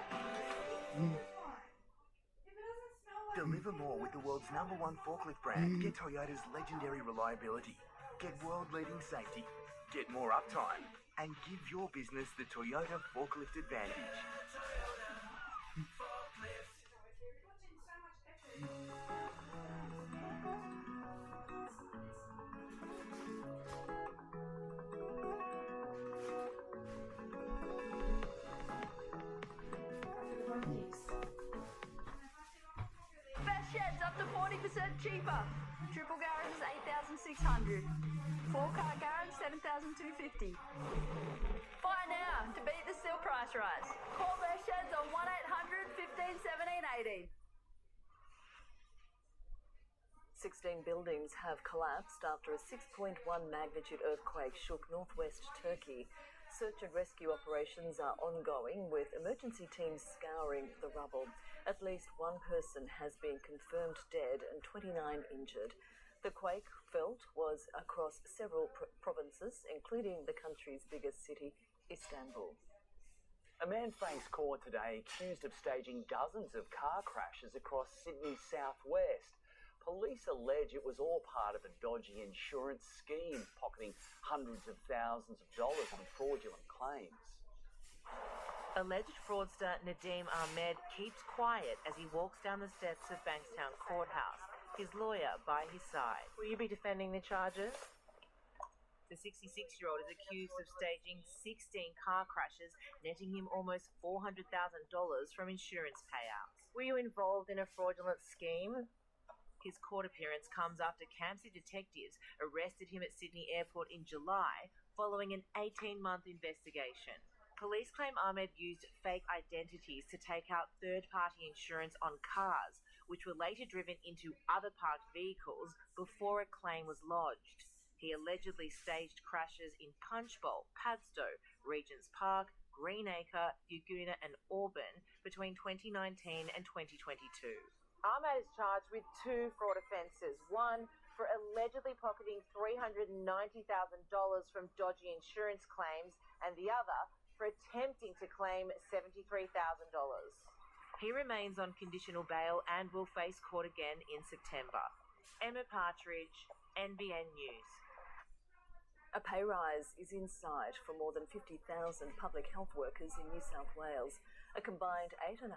Deliver more with the world's #1 forklift brand. Get Toyota's legendary reliability. Get world-leading safety. Get more uptime. And give your business the Toyota Forklift Advantage. Best sheds up to 40% cheaper. Triple garage is $8,600. 4-car garage $7,250. Buy now to beat the steel price rise. Call Best Sheds on 1800 15 17 18. 16 buildings have collapsed after a 6.1 magnitude earthquake shook northwest Turkey. Search and rescue operations are ongoing, with emergency teams scouring the rubble. At least one person has been confirmed dead and 29 injured. The quake felt was across several provinces, including the country's biggest city, Istanbul. A man faced court today accused of staging dozens of car crashes across Sydney's southwest. Police allege it was all part of a dodgy insurance scheme, pocketing hundreds of thousands of dollars on fraudulent claims. Alleged fraudster Nadeem Ahmed keeps quiet as he walks down the steps of Bankstown Courthouse, his lawyer by his side. Will you be defending the charges? The 66-year-old is accused of staging 16 car crashes, netting him almost $400,000 from insurance payouts. Were you involved in a fraudulent scheme? His court appearance comes after Campsie detectives arrested him at Sydney Airport in July following an 18-month investigation. Police claim Ahmed used fake identities to take out third-party insurance on cars, which were later driven into other parked vehicles before a claim was lodged. He allegedly staged crashes in Punchbowl, Padstow, Regents Park, Greenacre, Yaguna and Auburn between 2019 and 2022. Ahmed is charged with 2 fraud offences. One for allegedly pocketing $390,000 from dodgy insurance claims, and the other for attempting to claim $73,000. He remains on conditional bail and will face court again in September. Emma Partridge, NBN News. A pay rise is in sight for more than 50,000 public health workers in New South Wales, a combined 8.5%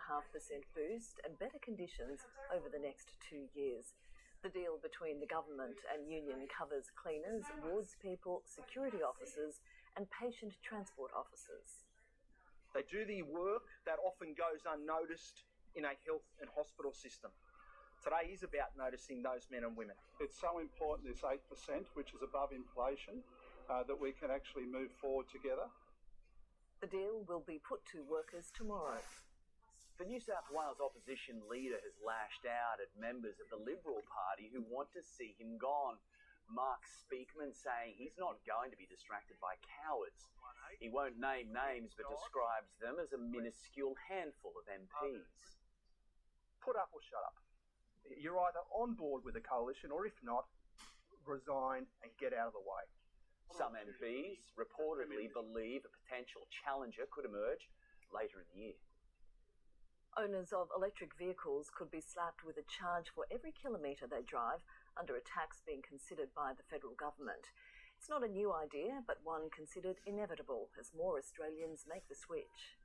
boost and better conditions over the next 2 years. The deal between the government and union covers cleaners, wards people, security officers and patient transport officers. They do the work that often goes unnoticed in a health and hospital system. Today is about noticing those men and women. It's so important, this 8%, which is above inflation, that we can actually move forward together. The deal will be put to workers tomorrow. The New South Wales opposition leader has lashed out at members of the Liberal Party who want to see him gone. Mark Speakman saying he's not going to be distracted by cowards. He won't name names but describes them as a minuscule handful of MPs. Put up or shut up. You're either on board with the coalition or if not, resign and get out of the way. Some MPs reportedly believe a potential challenger could emerge later in the year. Owners of electric vehicles could be slapped with a charge for every kilometre they drive, under a tax being considered by the federal government. It's not a new idea, but one considered inevitable as more Australians make the switch.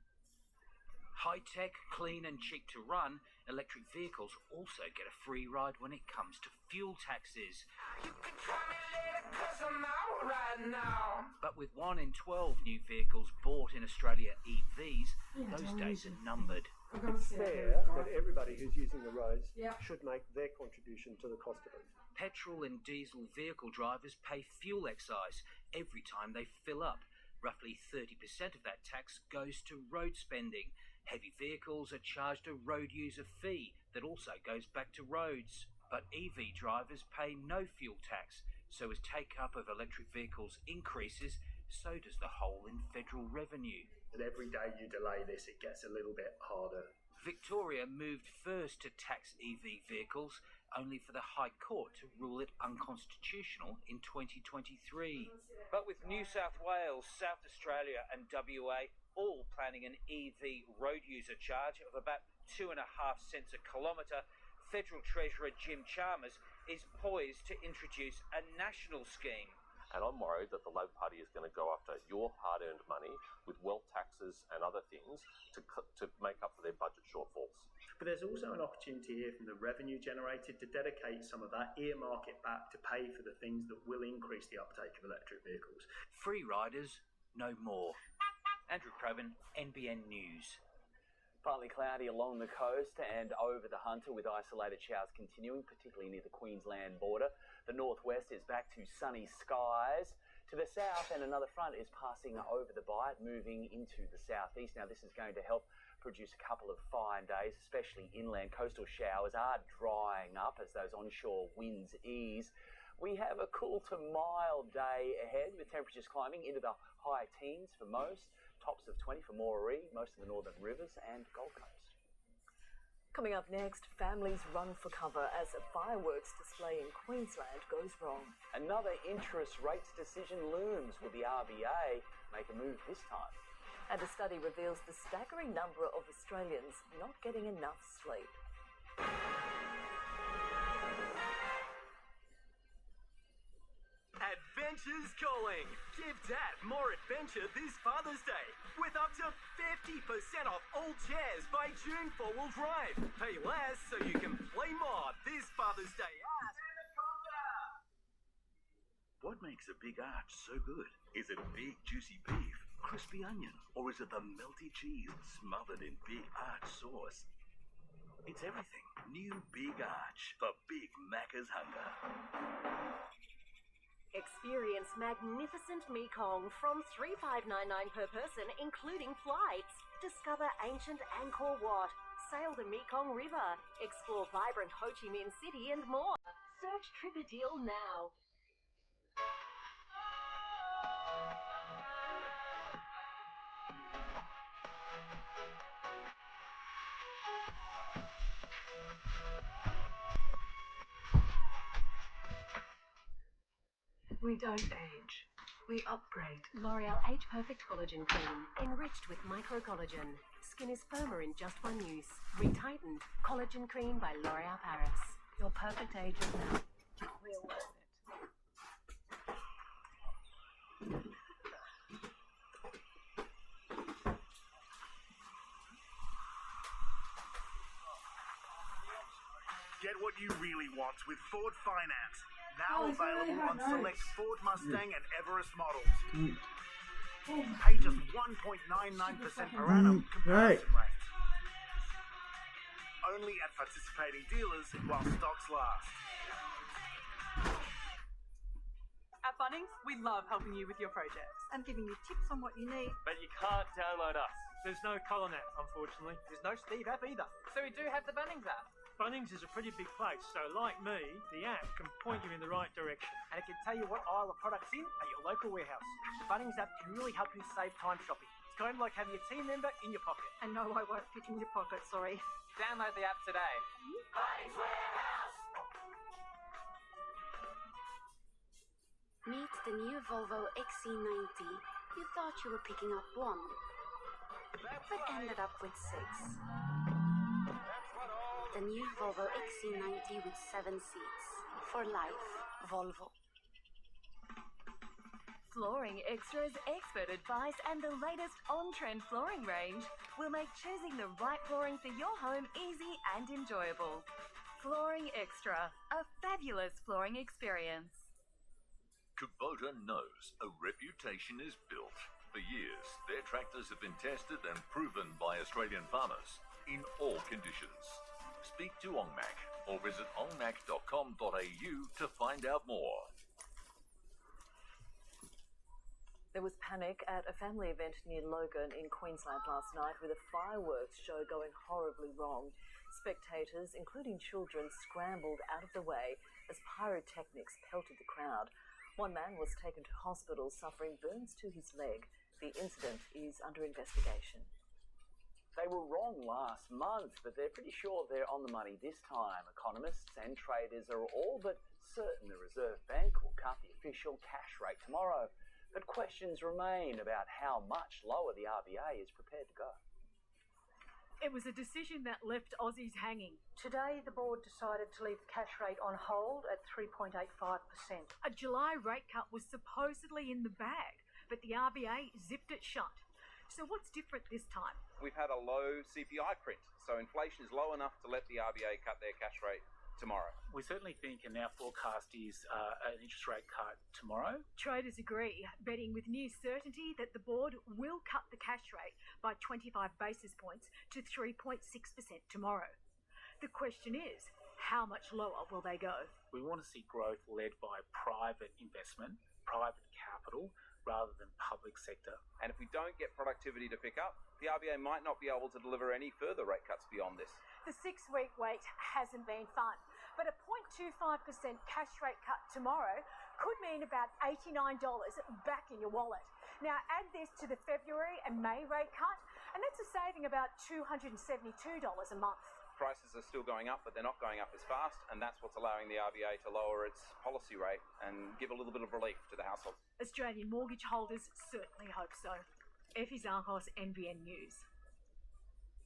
High-tech, clean and cheap to run, electric vehicles also get a free ride when it comes to fuel taxes. You can try me later 'cause I'm out right now. But with 1 in 12 new vehicles bought in Australia EVs, those days are numbered. It's fair that everybody who's using the roads should make their contribution to the cost of it. Petrol and diesel vehicle drivers pay fuel excise every time they fill up. Roughly 30% of that tax goes to road spending. Heavy vehicles are charged a road user fee that also goes back to roads. But EV drivers pay no fuel tax, so as take-up of electric vehicles increases, so does the hole in federal revenue. And every day you delay this, it gets a little bit harder. Victoria moved first to tax EV vehicles, only for the High Court to rule it unconstitutional in 2023. But with New South Wales, South Australia and WA all planning an EV road user charge of about 2.5 cents a kilometre, Federal Treasurer Jim Chalmers is poised to introduce a national scheme. And I'm worried that the Labor Party is going to go after your hard-earned money with wealth taxes and other things to make up for their budget shortfalls. But there's also an opportunity here from the revenue generated to dedicate some of that, earmark it back to pay for the things that will increase the uptake of electric vehicles. Free riders, no more. Andrew Craven, NBN News. Partly cloudy along the coast and over the Hunter with isolated showers continuing, particularly near the Queensland border. The northwest is back to sunny skies. To the south, and another front is passing over the Bight, moving into the southeast. Now, this is going to help produce a couple of fine days, especially inland. Coastal showers are drying up as those onshore winds ease. We have a cool to mild day ahead with temperatures climbing into the high teens for most, tops of 20 for Moree, most of the northern rivers and Gold Coast. Coming up next, families run for cover as a fireworks display in Queensland goes wrong. Another interest rates decision looms. Will the RBA make a move this time? And a study reveals the staggering number of Australians not getting enough sleep. Adventure's calling! Give Dad more adventure this Father's Day with up to 50% off all chairs by June 4-wheel drive. Pay less so you can play more this Father's Day at What makes a big arch so good? Is it big juicy beef, crispy onion, or is it the melty cheese smothered in Big Arch sauce? It's everything. New Big Arch for Big Macca's hunger. Experience magnificent Mekong from $3,599 per person, including flights. Discover ancient Angkor Wat, sail the Mekong River, explore vibrant Ho Chi Minh City and more. Search TripADeal now. We don't age. We upgrade. L'Oreal Age Perfect Collagen Cream. Enriched with microcollagen. Skin is firmer in just one use. Retightened. Collagen Cream by L'Oreal Paris. Your perfect age is now. We're worth it. Get what you really want with Ford Finance. Now available on select Ford Mustang and Everest models. Pay just 1.99% per annum comparison rate. Only at participating dealers while stocks last. At Bunnings, we love helping you with your projects and giving you tips on what you need. But you can't download us. There's no Colonet, unfortunately. There's no Steve app either. So we do have the Bunnings app. Bunnings is a pretty big place, so like me, the app can point you in the right direction. And it can tell you what aisle of products in at your local warehouse. Bunnings app can really help you save time shopping. It's kind of like having a team member in your pocket. And no, I won't fit in your pocket, sorry. Download the app today. Bunnings Warehouse! Meet the new Volvo XC90. You thought you were picking up one, but ended up with 6. The new Volvo XC90 with 7 seats. For life, Volvo. Flooring Extra's expert advice and the latest on-trend flooring range will make choosing the right flooring for your home easy and enjoyable. Flooring Extra, a fabulous flooring experience. Kubota knows a reputation is built. For years, their tractors have been tested and proven by Australian farmers in all conditions. Speak to Ongmac or visit ongmac.com.au to find out more. There was panic at a family event near Logan in Queensland last night with a fireworks show going horribly wrong. Spectators, including children, scrambled out of the way as pyrotechnics pelted the crowd. One man was taken to hospital suffering burns to his leg. The incident is under investigation. They were wrong last month, but they're pretty sure they're on the money this time. Economists and traders are all but certain the Reserve Bank will cut the official cash rate tomorrow. But questions remain about how much lower the RBA is prepared to go. It was a decision that left Aussies hanging. Today, the board decided to leave the cash rate on hold at 3.85%. A July rate cut was supposedly in the bag, but the RBA zipped it shut. So what's different this time? We've had a low CPI print, so inflation is low enough to let the RBA cut their cash rate tomorrow. We certainly think, and our forecast is an interest rate cut tomorrow. Traders agree, betting with new certainty that the board will cut the cash rate by 25 basis points to 3.6% tomorrow. The question is, how much lower will they go? We want to see growth led by private investment, private capital, rather than public sector. And if we don't get productivity to pick up, the RBA might not be able to deliver any further rate cuts beyond this. The 6-week wait hasn't been fun, but a 0.25% cash rate cut tomorrow could mean about $89 back in your wallet. Now add this to the February and May rate cut, and that's a saving about $272 a month. Prices are still going up, but they're not going up as fast, and that's what's allowing the RBA to lower its policy rate and give a little bit of relief to the households. Australian mortgage holders certainly hope so. Effie Zarhos, NBN News.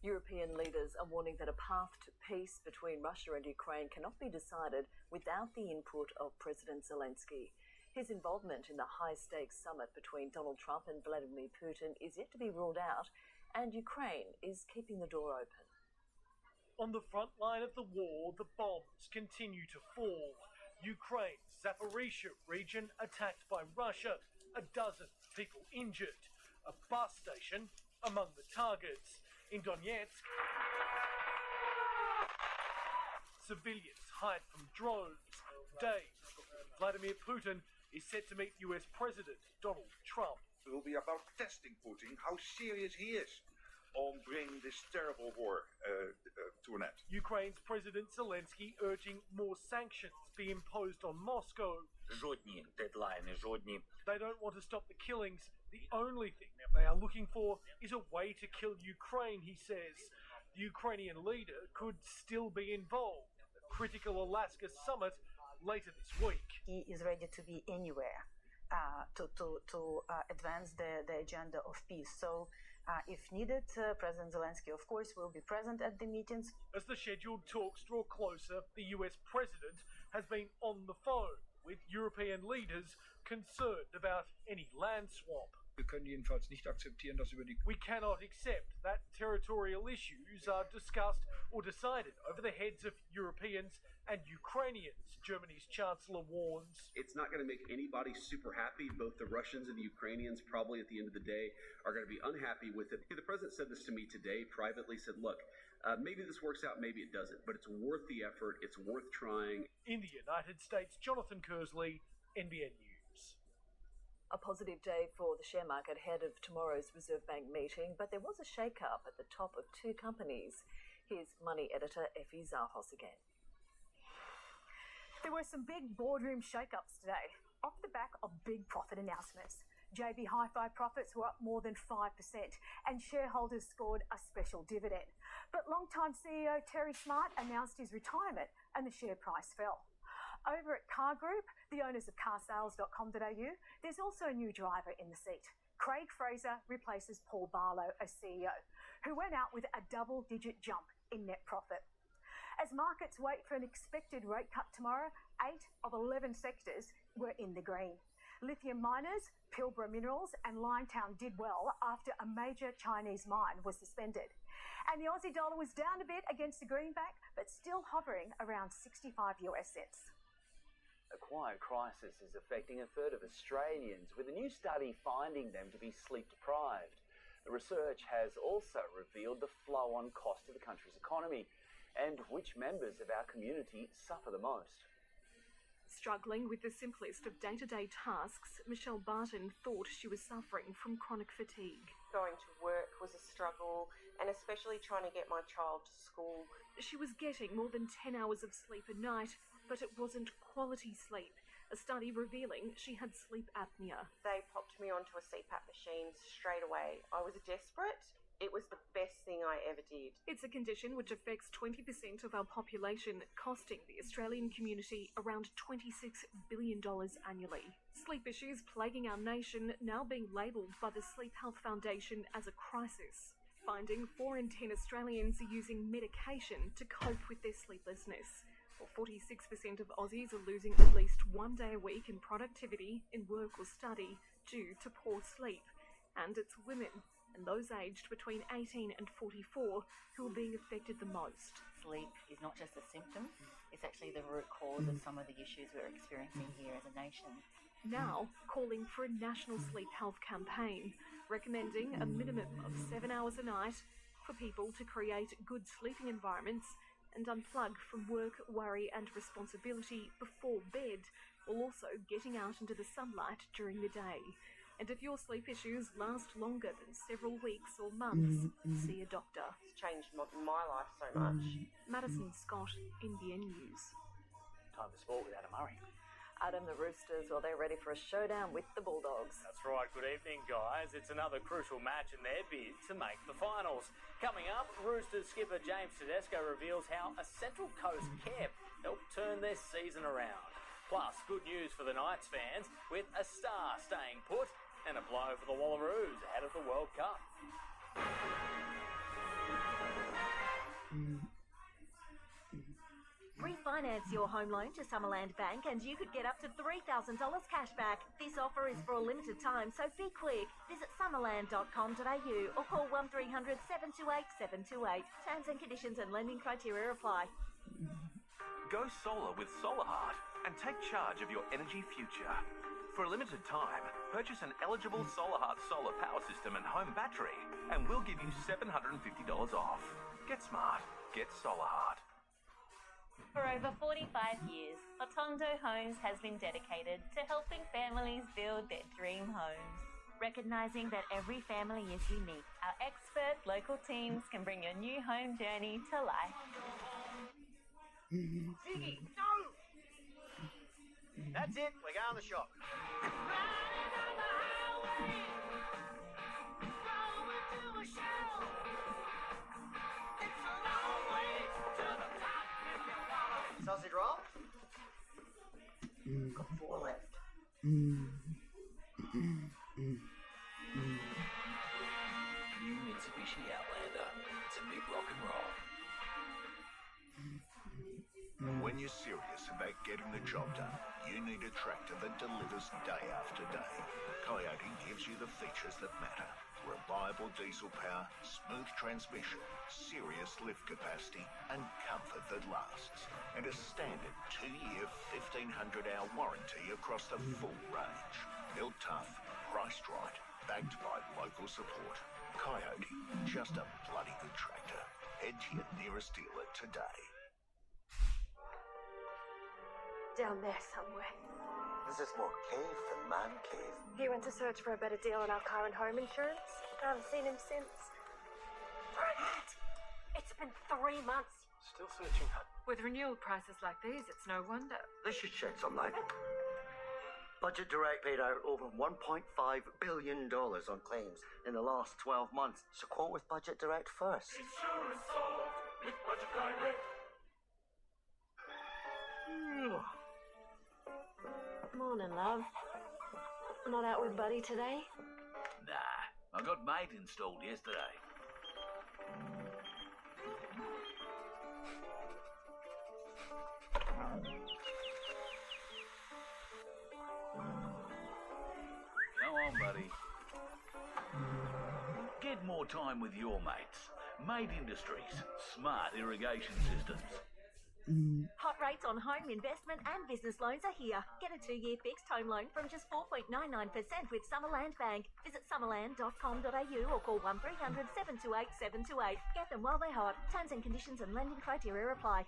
European leaders are warning that a path to peace between Russia and Ukraine cannot be decided without the input of President Zelensky. His involvement in the high-stakes summit between Donald Trump and Vladimir Putin is yet to be ruled out, and Ukraine is keeping the door open. On the front line of the war, the bombs continue to fall. Ukraine's Zaporizhzhia region attacked by Russia, a dozen people injured. A bus station among the targets. In Donetsk, civilians hide from drones. Days before Vladimir Putin is set to meet US President Donald Trump. It will be about testing Putin, how serious he is on bringing this terrible war to an end. Ukraine's President Zelensky urging more sanctions be imposed on Moscow. Жодні дедлайни, жодні. They don't want to stop the killings. The only thing that they are looking for is a way to kill Ukraine, he says. The Ukrainian leader could still be involved in the critical Alaska summit later this week. He is ready to be anywhere to advance the agenda of peace. So if needed, President Zelensky, of course, will be present at the meetings. As the scheduled talks draw closer, the US president has been on the phone with European leaders concerned about any land swap. Wir können jedenfalls nicht akzeptieren, dass über die We cannot accept that territorial issues are discussed or decided over the heads of Europeans and Ukrainians, Germany's Chancellor warns. It's not going to make anybody super happy. Both the Russians and the Ukrainians probably at the end of the day are going to be unhappy with it. The president said this to me today privately, said, look, maybe this works out, maybe it doesn't, but it's worth the effort, it's worth trying. In the United States, Jonathan Kersley, NBN News. A positive day for the share market ahead of tomorrow's Reserve Bank meeting, but there was a shake-up at the top of two companies. Here's Money editor Effie Zarhos again. There were some big boardroom shake-ups today, off the back of big profit announcements. JB Hi-Fi profits were up more than 5% and shareholders scored a special dividend. But longtime CEO Terry Smart announced his retirement and the share price fell. Over at Car Group, the owners of carsales.com.au, there's also a new driver in the seat. Craig Fraser replaces Paul Barlow as CEO, who went out with a double-digit jump in net profit. As markets wait for an expected rate cut tomorrow, 8 of 11 sectors were in the green. Lithium miners, Pilbara Minerals and Limetown did well after a major Chinese mine was suspended. And the Aussie dollar was down a bit against the greenback, but still hovering around 65 US cents. A quiet crisis is affecting a third of Australians, with a new study finding them to be sleep deprived. The research has also revealed the flow-on cost of the country's economy and which members of our community suffer the most. Struggling with the simplest of day-to-day tasks, Michelle Barton thought she was suffering from chronic fatigue. Going to work was a struggle, and especially trying to get my child to school. She was getting more than 10 hours of sleep a night, but it wasn't quality sleep. A study revealing she had sleep apnea. They popped me onto a CPAP machine straight away. I was desperate. It was the best thing I ever did. It's a condition which affects 20% of our population, costing the Australian community around $26 billion annually. Sleep issues plaguing our nation now being labelled by the Sleep Health Foundation as a crisis. Finding 4 in 10 Australians are using medication to cope with their sleeplessness. Well, 46% of Aussies are losing at least 1 day a week in productivity, in work or study due to poor sleep. And it's women, and those aged between 18 and 44, who are being affected the most. Sleep is not just a symptom, it's actually the root cause of some of the issues we're experiencing here as a nation. Now calling for a national sleep health campaign, recommending a minimum of 7 hours a night for people to create good sleeping environments and unplug from work, worry and responsibility before bed, while also getting out into the sunlight during the day. And if your sleep issues last longer than several weeks or months, see a doctor. It's changed my life so much. Madison Scott, NBN News. Time for sport with Adam Murray. Adam, the Roosters, well, they're ready for a showdown with the Bulldogs. That's right. Good evening, guys. It's another crucial match in their bid to make the finals. Coming up, Roosters skipper James Tedesco reveals how a Central Coast camp helped turn their season around. Plus, good news for the Knights fans, with a star staying put and a blow for the Wallaroos ahead of the World Cup. Refinance your home loan to Summerland Bank and you could get up to $3,000 cash back. This offer is for a limited time, so be quick. Visit summerland.com.au or call 1300 728 728. Terms and conditions and lending criteria apply. Go solar with SolarHeart and take charge of your energy future. For a limited time, purchase an eligible SolarHeart solar power system and home battery, and we'll give you $750 off. Get smart. Get SolarHeart. For over 45 years, Otondo Homes has been dedicated to helping families build their dream homes. Recognising that every family is unique, our expert local teams can bring your new home journey to life. Ziggy, no! That's it, we're going to the shop. Sausage roll? Got 4 left. New Mitsubishi Outlander. It's a big rock and roll. When you're serious about getting the job done, you need a tractor that delivers day after day. Coyote gives you the features that matter. Reliable diesel power, smooth transmission, serious lift capacity, and comfort that lasts. And a standard 2-year, 1,500-hour warranty across the full range. Built tough, priced right, backed by local support. Coyote, just a bloody good tractor. Head to your nearest dealer today. Down there somewhere. This is more cave than man cave. He went to search for a better deal on our car and home insurance. I haven't seen him since. Bernard! It's been 3 months. Still searching, hun. With renewal prices like these, it's no wonder. This should shed some light. Budget Direct paid out over $1.5 billion on claims in the last 12 months. So quote with Budget Direct first. Insurance solved with Budget Direct. Morning, love. Not out with Buddy today? Nah, I got Mate installed yesterday. Go on, buddy. Get more time with your mates. Mate Industries, smart irrigation systems. Hot rates on home investment and business loans are here. Get a 2-year fixed home loan from just 4.99% with Summerland Bank. Visit summerland.com.au or call 1300 728 728. Get them while they're hot. Terms and conditions and lending criteria apply.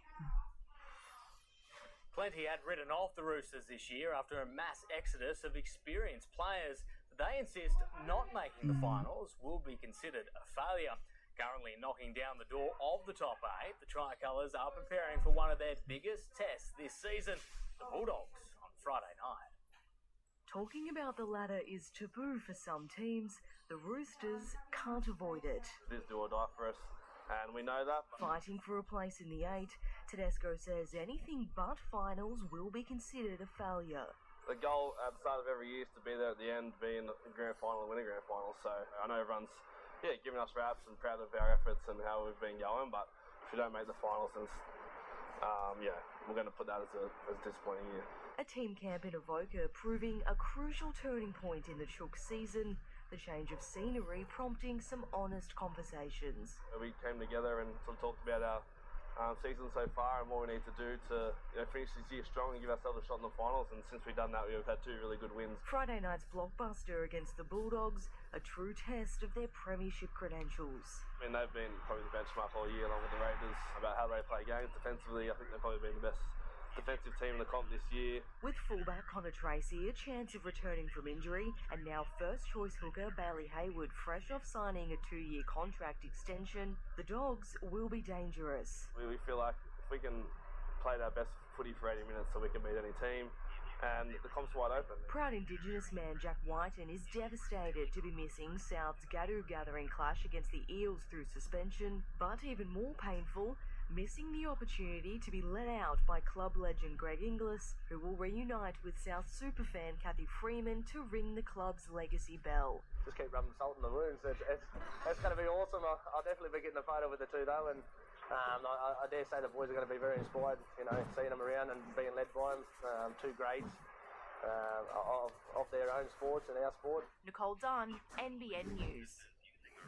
Plenty had written off the Roosters this year after a mass exodus of experienced players. They insist not making the finals will be considered a failure. Currently knocking down the door of the top 8, the Tricolours are preparing for one of their biggest tests this season, the Bulldogs, on Friday night. Talking about the ladder is taboo for some teams. The Roosters can't avoid it. It is do or die for us, and we know that. Fighting for a place in the 8, Tedesco says anything but finals will be considered a failure. The goal at the start of every year is to be there at the end, be in the grand final and win a grand final. So I know everyone's giving us raps and proud of our efforts and how we've been going, but if we don't make the finals, then we're going to put that as a disappointing year. A team camp in Avoca proving a crucial turning point in the Chook season, the change of scenery prompting some honest conversations. We came together and sort of talked about our season so far and what we need to do to finish this year strong and give ourselves a shot in the finals, and since we've done that we've had 2 really good wins. Friday night's blockbuster against the Bulldogs, a true test of their premiership credentials. I mean, they've been probably the benchmark all year along with the Raiders about how they play games defensively. I think they've probably been the best defensive team in the comp this year. With fullback Connor Tracy a chance of returning from injury, and now first choice hooker Bailey Hayward fresh off signing a 2-year contract extension, the Dogs will be dangerous. We feel like if we can play our best footy for 80 minutes so we can beat any team, and the comp's wide open. Proud Indigenous man Jack Whiten is devastated to be missing South's Gadu gathering clash against the Eels through suspension, but even more painful, missing the opportunity to be let out by club legend Greg Inglis, who will reunite with South superfan Kathy Freeman to ring the club's legacy bell. Just keep rubbing salt in the wounds. It's going to be awesome. I'll definitely be getting a photo with the two though, and I dare say the boys are going to be very inspired, seeing them around and being led by them. 2 greats of their own sports and our sport. Nicole Dunn, NBN News.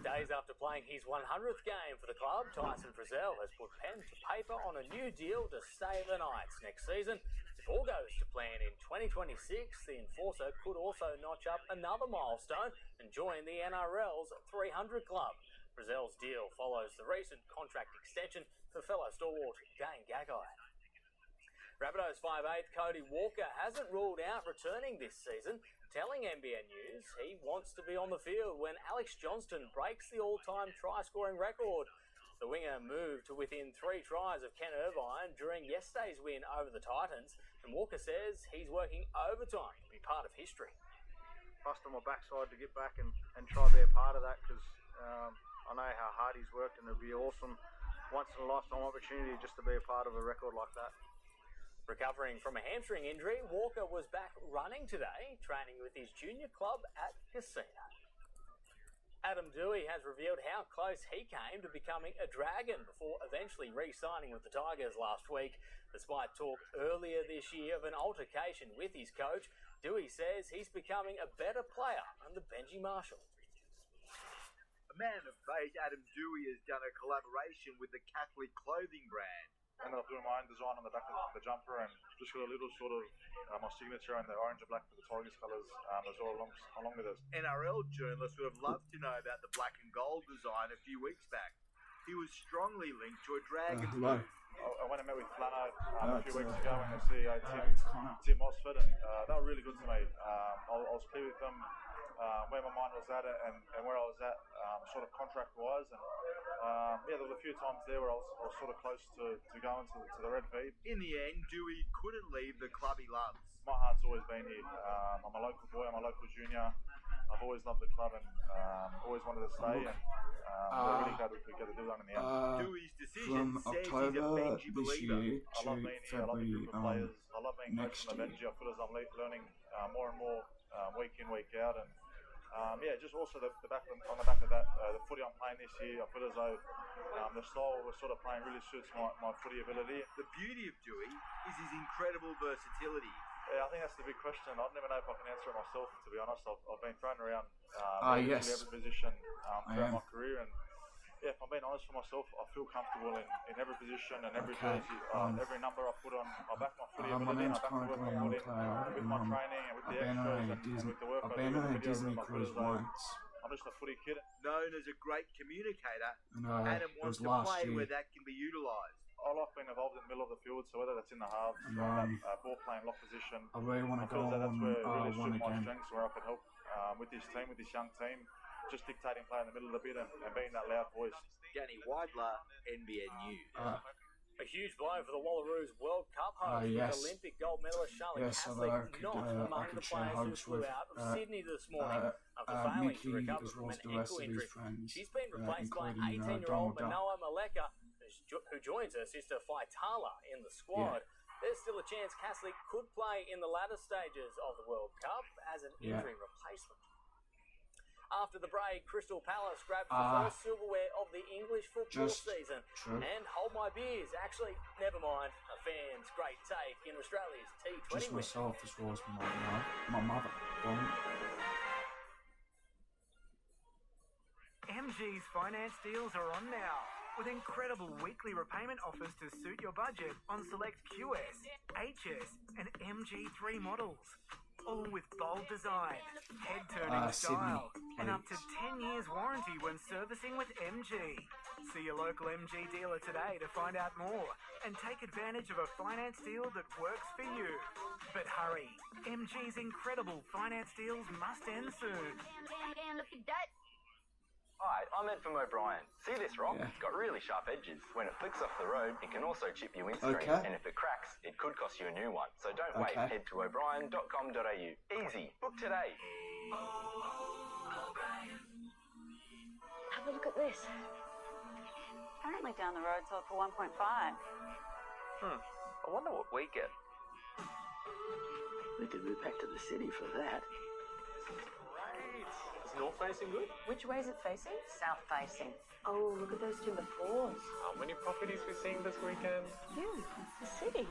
Days after playing his 100th game for the club, Tyson Frizzell has put pen to paper on a new deal to stay the Knights next season. If all goes to plan in 2026, the enforcer could also notch up another milestone and join the NRL's 300 club. Frizzell's deal follows the recent contract extension for fellow stalwart Dane Gagai. Rabbitohs 5'8" Cody Walker hasn't ruled out returning this season, telling NBN News he wants to be on the field when Alex Johnston breaks the all-time try-scoring record. The winger moved to within 3 tries of Ken Irvine during yesterday's win over the Titans, and Walker says he's working overtime to be part of history. Bust on my backside to get back and try to be a part of that, because I know how hard he's worked, and it'd be awesome, once-in-a-lifetime opportunity just to be a part of a record like that. Recovering from a hamstring injury, Walker was back running today, training with his junior club at Casino. Adam Dewey has revealed how close he came to becoming a Dragon before eventually re-signing with the Tigers last week. Despite talk earlier this year of an altercation with his coach, Dewey says he's becoming a better player under Benji Marshall. A man of faith, Adam Dewey has done a collaboration with the Catholic clothing brand. Ended up doing my own design on the back of the jumper, and just got a little sort of my signature and the orange and black with the Tigers colours as well along with us. NRL journalists would have loved to know about the black and gold design a few weeks back. He was strongly linked to a Dragon. I went and met with Flano a few weeks Hello, ago and the CEO Tim Osford, and they were really good to me. I was clear with them where my mind was at and where I was at, sort of contract-wise, and there was a few times there where I was sort of close to going to the red feed. In the end, Dewey couldn't leave the club he loves. My heart's always been here. I'm a local boy, I'm a local junior. I've always loved the club and always wanted to stay, and we're really glad we could get the deal done in the end. Dewey's decision from says October he's a Benji this believer. year I love to being here, I love the February group of players, I love being next coached from the year. Benji. I feel as I'm learning more and more week in, week out, and just also on the back of that, the footy I'm playing this year, I feel as though the style we're sort of playing really suits my footy ability. The beauty of Dewey is his incredible versatility. Yeah, I think that's the big question. I don't even know if I can answer it myself, to be honest. I've been thrown around Yes. every position I throughout am. my career, and yeah, if I'm being honest for myself, I feel comfortable in every position and every Okay, jersey, every number I put on. I back my footy my ability, and I name's back the Connor work I Graham put in with my training and with the I've been extras on a and Disney, with the work I've I been do on with a the video Disney room. I feel cruise as though once. I'm just a footy kid. Known as a great communicator, And, Adam it wants was to last play year. where that can be utilised. I like being involved in the middle of the field, so whether that's in the halves, ball playing, lock position, I really want to I feel go as though that's on where really one suit my again. strengths, where I can help with this team, with this young team, just dictating play in the middle of the bit and being that loud voice. Danny Weidler, NBN News. A huge blow for the Wallaroos World Cup host yes. with Olympic gold medalist Charlotte Yes, so Castley that I could, not among I the could share players who hugs flew with out of Sydney this morning after failing Mickey to recover as from well an as the rest ankle of injury. his friends, She's been replaced by including 18-year-old Donald Duck. Manoa Maleka, who joins her sister Faitala in the squad. There's still a chance Castley could play in the latter stages of the World Cup as an injury replacement. After the break, Crystal Palace grabbed the first silverware of the English football season. And hold my beers. Actually, never mind. A fan's great take in Australia's T20 Just win. myself as well as my mother. MG's finance deals are on now, with incredible weekly repayment offers to suit your budget on select QS, HS and MG3 models. All with bold design, head-turning style, and up to 10 years warranty when servicing with MG. See your local MG dealer today to find out more and take advantage of a finance deal that works for you. But hurry, MG's incredible finance deals must end soon. Look at that. Hi, I'm Ed from O'Brien. See this rock? It's got really sharp edges. When it flicks off the road, it can also chip your windscreen. Okay. And if it cracks, it could cost you a new one. So don't wait. Head to o'brien.com.au. Easy. Book today. Have a look at this. Apparently down the road sold for 1.5. I wonder what we get. We could move back to the city for that. Is north facing good? Which way is it facing? South facing. Oh, look at those timber floors. How many properties we're seeing this weekend? Phew, the city.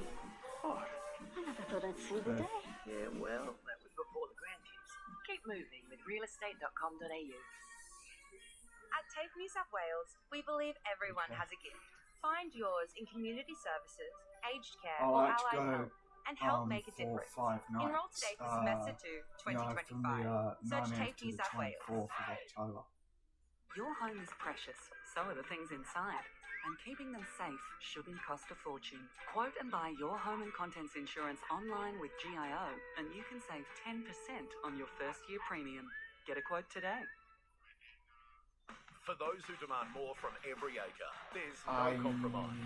What? I never thought I'd see the day. Yeah, well, that was before the grandkids. Keep moving with realestate.com.au. At TAFE New South Wales, we believe everyone has a gift. Find yours in community services, aged care, I or like to allied go health, and help make a for difference. 5 nights. Enroll today for semester 2, 2025. From the Search 19th TAFE to New the South Wales. 24th of October. Your home is precious, so are the things inside. And keeping them safe shouldn't cost a fortune. Quote and buy your home and contents insurance online with GIO, and you can save 10% on your first year premium. Get a quote today. For those who demand more from every acre, there's no compromise.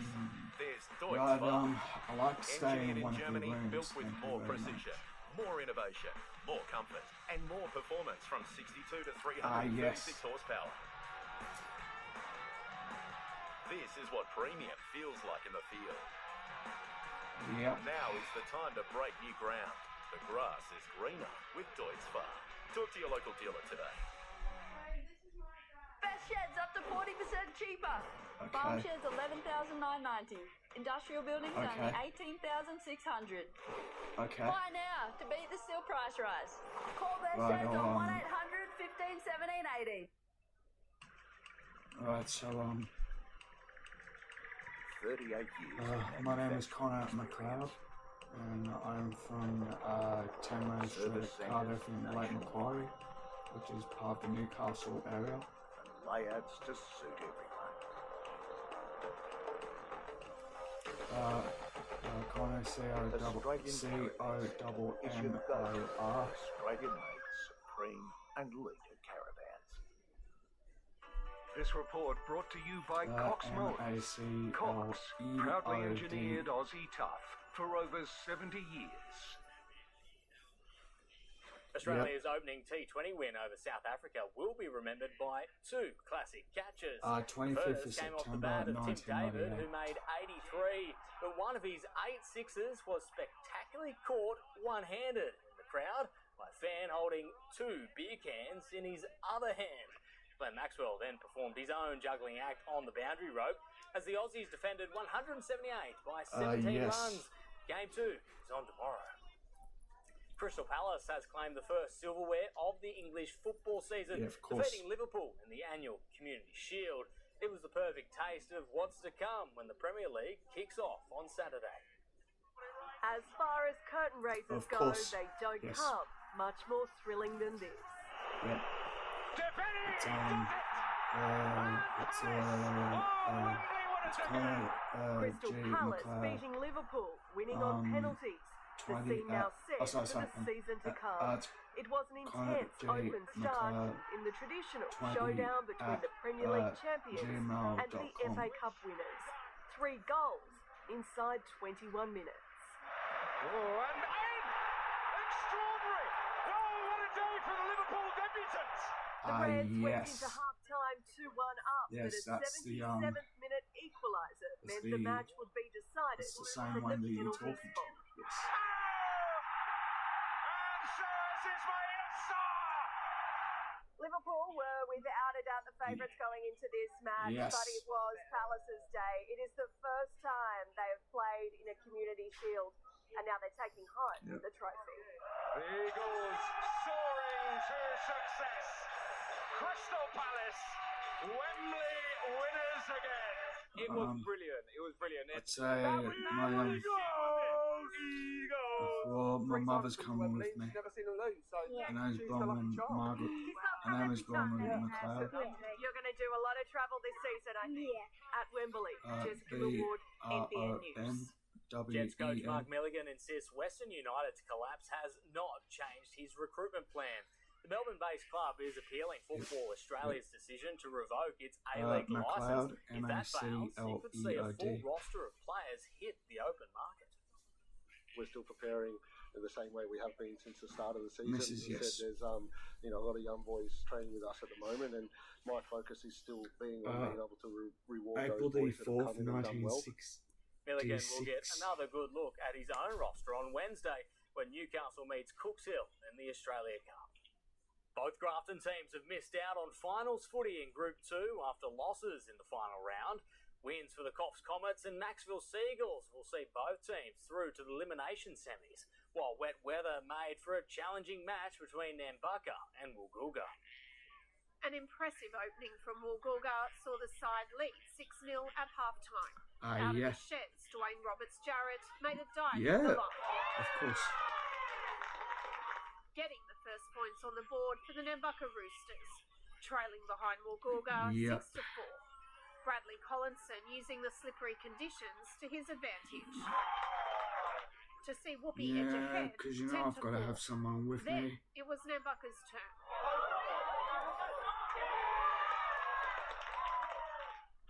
There's Deutz Yeah, Farm. I like to stay Engineered in one in of the Germany, rooms. built with Thank you more very much. precision, more innovation, more comfort, and more performance from 62 to 336 horsepower. This is what premium feels like in the field. Yep. Now is the time to break new ground. The grass is greener with Deutz Farm. Talk to your local dealer today. Best sheds up to 40% cheaper. Farm sheds $11,990. Industrial buildings only $18,600. Okay. Buy now to beat the steel price rise. Call Best Right, Sheds on I'll, 1-800 15 17 80. Right, so 38 years. my name is Connor McLeod, and I'm from 10 Rose Street, Cardiff in Lake Macquarie, which is part of the Newcastle area. Layouts to suit everyone. Connor, C-O-double-M-O-R. Australian-made Supreme and Leader caravans. This report brought to you by Cox Motors. Cox, proudly engineered Aussie tough for over 70 years. Australia's opening T20 win over South Africa will be remembered by two classic catches. 25th of First came off the September, bat of Tim David, 1998. who made 83, but one of his 8 sixes was spectacularly caught one-handed in the crowd by a fan holding 2 beer cans in his other hand. Glenn Maxwell then performed his own juggling act on the boundary rope as the Aussies defended 178 by 17 runs. Game 2 is on tomorrow. Crystal Palace has claimed the first silverware of the English football season, defeating Liverpool in the annual Community Shield. It was the perfect taste of what's to come when the Premier League kicks off on Saturday. As far as curtain raisers go, they don't come much more thrilling than this. Yeah. It's Crystal Palace beating Liverpool, winning on penalties. The scene now set for the season to come. It was an intense open start in the traditional showdown between the Premier League champions and the FA Cup winners. 3 goals inside 21 minutes. Oh, and extraordinary! Oh, what a day for the Liverpool debutants! The Reds went into half-time 2-1 up, but a that's 77th minute equaliser meant the match would be decided It's the same from one the that you're penalty talking spot. to. Yes. Liverpool were without a doubt the favourites going into this match, but it was Palace's day. It is the first time they have played in a Community Shield, and now they're taking home the trophy. The Eagles soaring to success. Crystal Palace, Wembley winners again. It was brilliant. It was brilliant. I'd say my mother's coming with me. Never seen them lose. So Her name's Bronwyn Margaret. Her name is Bronwyn McLeod. You're going to do a lot of travel this season, I think, at Wembley. Jessica Wood, NBN News. Jets coach Mark Milligan insists Western United's collapse has not changed his recruitment plan. The Melbourne-based club is appealing Football Australia's decision to revoke its A-League licence. If that fails, you could see a full roster of players hit the open market. We're still preparing in the same way we have been since the start of the season. There's a lot of young boys training with us at the moment, and my focus is still being on being able to reward April those boys that have 4th, come in and done well. 1960. Milligan will get another good look at his own roster on Wednesday when Newcastle meets Cookshill in the Australia Cup. Both Grafton teams have missed out on finals footy in Group 2 after losses in the final round. Wins for the Coffs Comets and Maxville Seagulls will see both teams through to the elimination semis, while wet weather made for a challenging match between Nambucca and Woolgoolga. An impressive opening from Woolgoolga saw the side lead 6-0 at half-time. Out of the sheds, Dwayne Roberts-Jarrett made a dive for the line. Of course. Getting the first points on the board for the Nambucca Roosters, trailing behind Woolgoolga 6-4. Bradley Collinson using the slippery conditions to his advantage. To see Whoopi edge ahead, because I've got to have someone with then me. it was Nambucca's turn.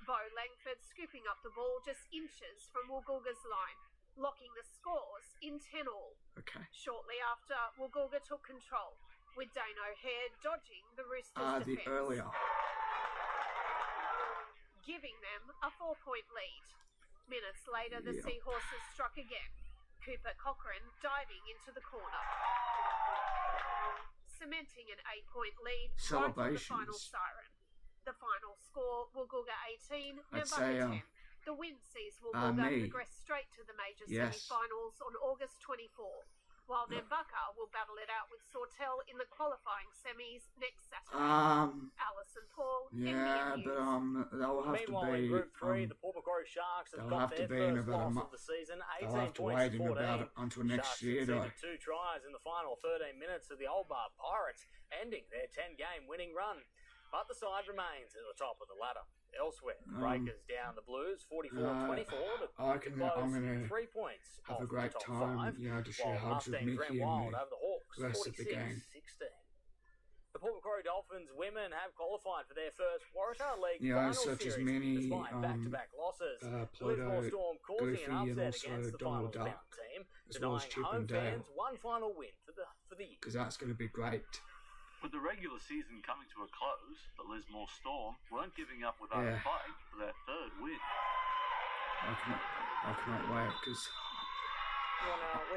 Bo Langford scooping up the ball just inches from Woolgoolga's line, locking the scores in 10-all. Okay. Shortly after, Woolgoolga took control, with Dane O'Hare dodging the Roosters' defence. Earlier. Giving them a 4-point lead. Minutes later, the Seahorses struck again. Cooper Cochrane diving into the corner. Cementing an 8-point lead right to the final siren. The final score, Woolgoolga 18, Nambucca 10. The win sees Woolgoolga progress straight to the major semi-finals on August 24, while Nambucca will battle it out with Sawtell in the qualifying semis next Saturday. Alison Paul, NBN News. But they'll have Meanwhile, to be. in Group 3, the Port Macquarie Sharks have got their first loss of the season, 18 points to 14. Until next Sharks year, though. conceded 2 tries in the final 13 minutes of the Old Bar Pirates, ending their 10-game winning run. But the side remains at the top of the ladder. Elsewhere, Breakers down the Blues 44-24 I reckon that I'm going to 3 points have a off great the top time, five, you know, to share while hugs with Mustangs Mickey ran wild and over the Hawks the rest of the game. 46-16. The Port Macquarie Dolphins women have qualified for their first Waratah League You know, final such series as many despite back-to-back losses. Pluto, Lismore Storm causing Goofy, an and upset also against the Donald finals Duck, bound team, as well as denying Chip home and Dale, fans one final win for the year. because that's going to be great. With the regular season coming to a close, the Lismore Storm weren't giving up without a fight for their third win. I can't wait, because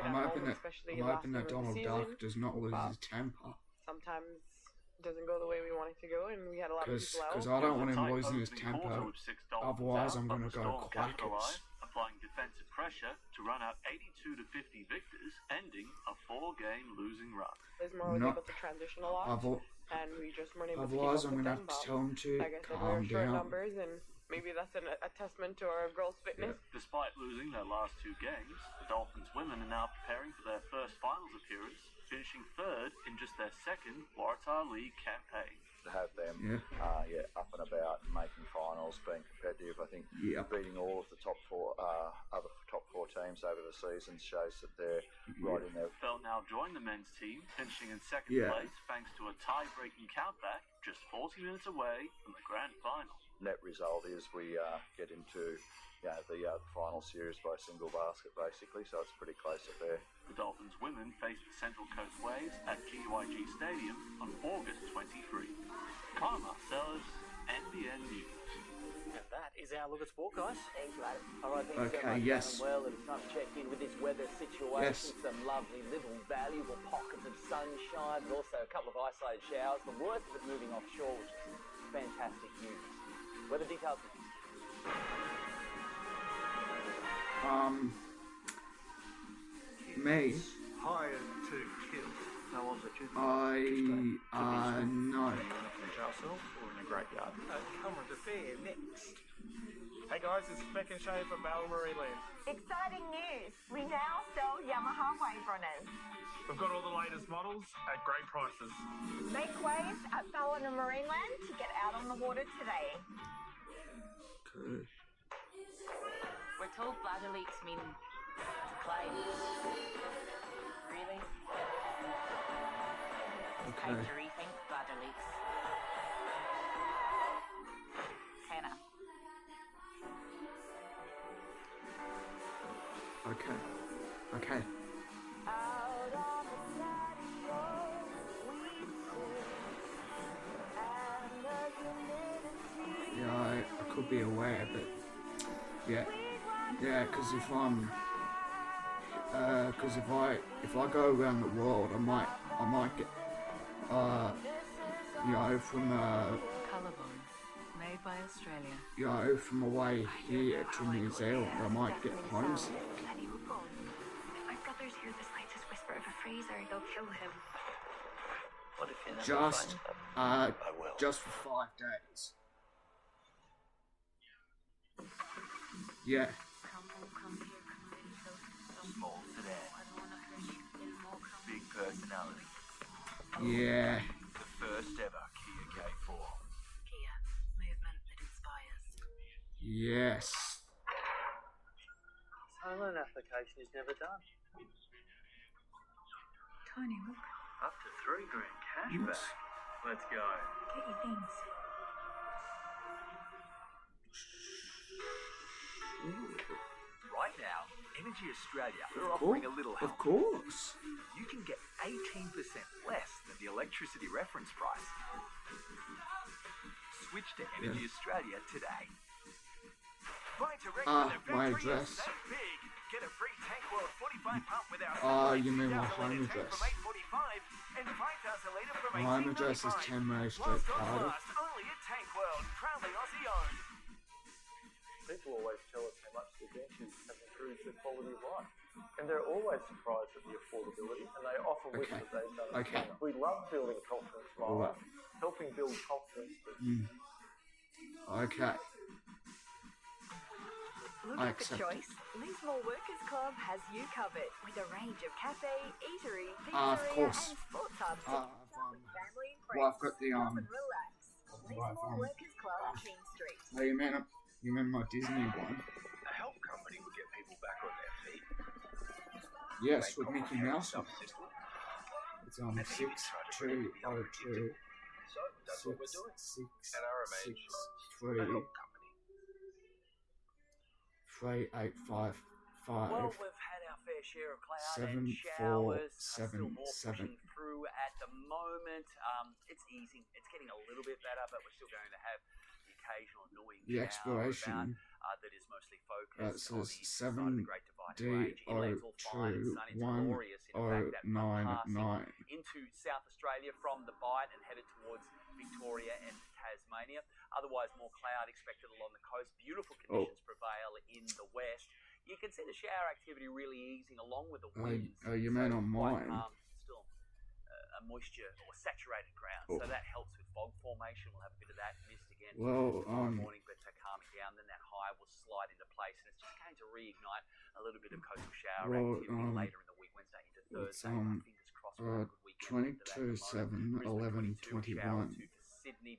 I'm hoping that Donald Duck does not lose his temper. Sometimes it doesn't go the way we want it to go, and we had a lot of people out. Because I don't want him losing his temper, otherwise I'm going to go quackers. Applying defensive pressure to run out 82 to 50 victors, ending a 4-game losing run. Lismore was able to transition a lot, and we just weren't able to keep Otherwise, up I'm with going to them. have to tell him to Like I said, calm we're short down. numbers, and maybe that's a testament to our girls' fitness. Despite losing their last 2 games, the Dolphins women are now preparing for their first finals appearance, finishing third in just their second Waratah League campaign. To have them up and about and making finals, being competitive, I think beating all of the top 4 other top 4 teams over the season shows that they're right in there. They'll now join the men's team, finishing in second place thanks to a tie-breaking countback just 40 minutes away from the grand final. Net result is we get into the final series by a single basket, basically, so it's pretty close up there. The Dolphins women face the Central Coast Waves at GYG Stadium on August 23. Connor Marcellus, NBN News. And that is our look at sport, guys. Thanks, mate. All right, thanks so much. Well, it's time to check in with this weather situation. Some lovely little valuable pockets of sunshine, but also a couple of isolated showers. The worst of it moving offshore, which is fantastic news. Weather details. Me? Hired to kill. How was it, Jim? No. Yourself or in a graveyard? Cameron de Fair next. Hey guys, it's Beck and Shay from Ballamarie Land. Exciting news! We now sell Yamaha wave runners. We've got all the latest models at great prices. Make waves at Ballina Marineland to get out on the water today. Good. We're told bladder leaks mean decline. Really? It's time to rethink bladder leaks. Hannah. Okay. Yeah, I could be aware, but yeah, because if I go around the world, I might get, from Collarbone, made by Australia. From away here to New Zealand, I might get homesick. My brother's here, the slightest whisper of a freezer, you'll kill him. What if you never find them? Just for 5 days. Yeah. Small sedan. Big personality. Yeah. The first ever Kia K4. Kia, movement that inspires. Yes. Home loan application is never done. Tony, look. Up to $3 grand cash back. Let's go. Get your things. Right now, Energy Australia are Of offering a little help. Of course. You can get 18% less than the electricity reference price. Switch to Energy Australia today. Buy direct from the my factory and address. save big. Get a free Tank World 45 pump with our You mean my 2,000 home litre tank address? from 845 and 5,000 litre from My home address is 10 Murray Street, While stocks Cardiff. last, only at Tank World, proudly Aussie owned. People always tell us how much the benches have improved their quality of life. And they're always surprised at the affordability, and they often wish that they've done it sooner. We love building confidence by life, helping build confidence. Okay. Look I at the accept choice. Lismore Workers Club has you covered with a range of cafe, eatery, Of pizzeria course. and sports hubs to I've, with family and friends. Well, I've got the Come and relax. Lismore Workers Club, King Street. Oh, you meant my Disney one? A help company would get people back on their feet. Yes, with Mickey Mouse. It's on 6202 So that's what we're doing. 6 At our 6 age, 3 a help company. 3855. Well, we've had our fair share of cloud 7 and 4 showers. 7 Still more 7. pushing through at the moment. It's easing. It's getting a little bit better, but we're still going to have the occasional annoying The shower expiration about, that is mostly focused on the says east side of the Great Dividing Range. Inland's all fine and sunny. It's glorious. In fact, that passing into South Australia from the Bight and headed towards Victoria and Tasmania. Otherwise, more cloud expected along the coast. Beautiful conditions prevail in the west. You can see the shower activity really easing along with the winds. You meant on mine. Still a moisture or saturated ground, so that helps with fog formation. We'll have a bit of that mist again tomorrow morning, but calming down. Then that high will slide into place, and it's just going to reignite a little bit of coastal shower activity later in the week, Wednesday into Thursday. Fingers crossed for a good weekend. 22/7 11/21. To Sydney,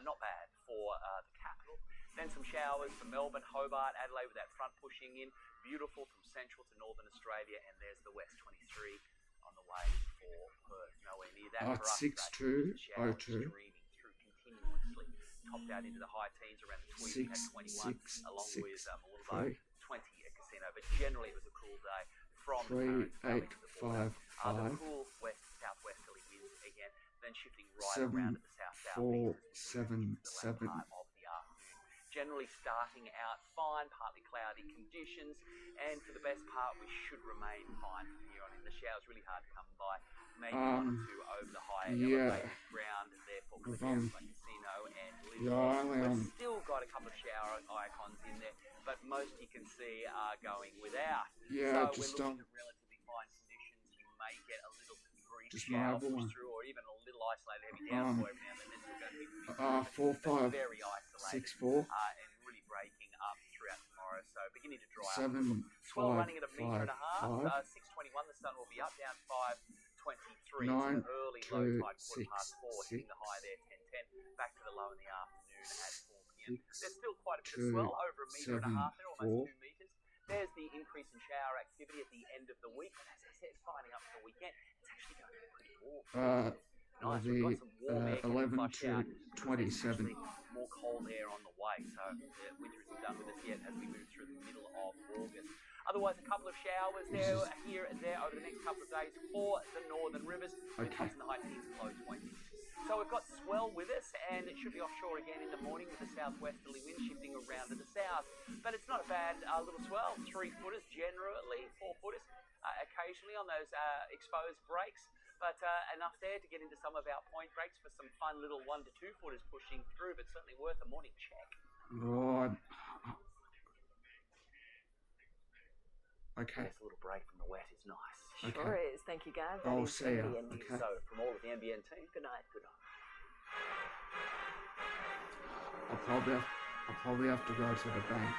not bad for the capital. Then some showers for Melbourne, Hobart, Adelaide with that front pushing in. Beautiful from central to northern Australia, and there's the west 23 on the way for Perth. Nowhere near that for us. 6202. Streaming through continuously. Topped out into the high teens around the 20 at 21, along with Mooloolaba 20 at Casino. But generally, it was a cool day from the currents coming to the border. The cool west southwesterly winds again, then shifting right around to the south-southeast as we move through the latter part of the afternoon. Generally starting out fine, partly cloudy conditions, and for the best part, we should remain fine from here on in. The shower's really hard to come by. Maybe one or two over the higher elevated ground, and therefore for areas like Casino and Lismore. We've still got a couple of shower icons in there, but most you can see are going without. So we're looking at relatively fine conditions. You may get a little brief shower push through, or even a little isolated heavy downpour every now and then. It's still going to be 4 5 very isolated 6 4 and really breaking up throughout tomorrow. So beginning to dry 7 up. Swell 5 running at a metre and a half. 6:21. The sun will be up, down 5:23. 9 early 2 low tide 6 4 hitting the high there 10:10. Back to the low in the afternoon at 4 p.m. There's still quite a bit of swell, over a metre and a half there, almost 2 metres. There's the increase in shower activity at the end of the week. And as I said, finding up for the weekend, it's actually going to be pretty warm. Nice. We've got some warm air 11 flush to out. 27. More cold air on the way, so winter isn't done with us yet as we move through the middle of August. Otherwise, a couple of showers there, here and there over the next couple of days for the northern rivers. With tops in the high teens and low 20s. So we've got swell with us, and it should be offshore again in the morning with the southwesterly wind shifting around to the south. But it's not a bad little swell. 3-footers generally, 4-footers occasionally on those exposed breaks. But enough there to get into some of our point breaks for some fun little 1 to 2 footers pushing through, but certainly worth a morning check. Right. Okay. Nice little break from the wet is nice. Okay. Sure is. Thank you, Gavin. I'll see ya. Okay. So from all of the NBN team, good night. Good night. I'll probably have to go to the bank.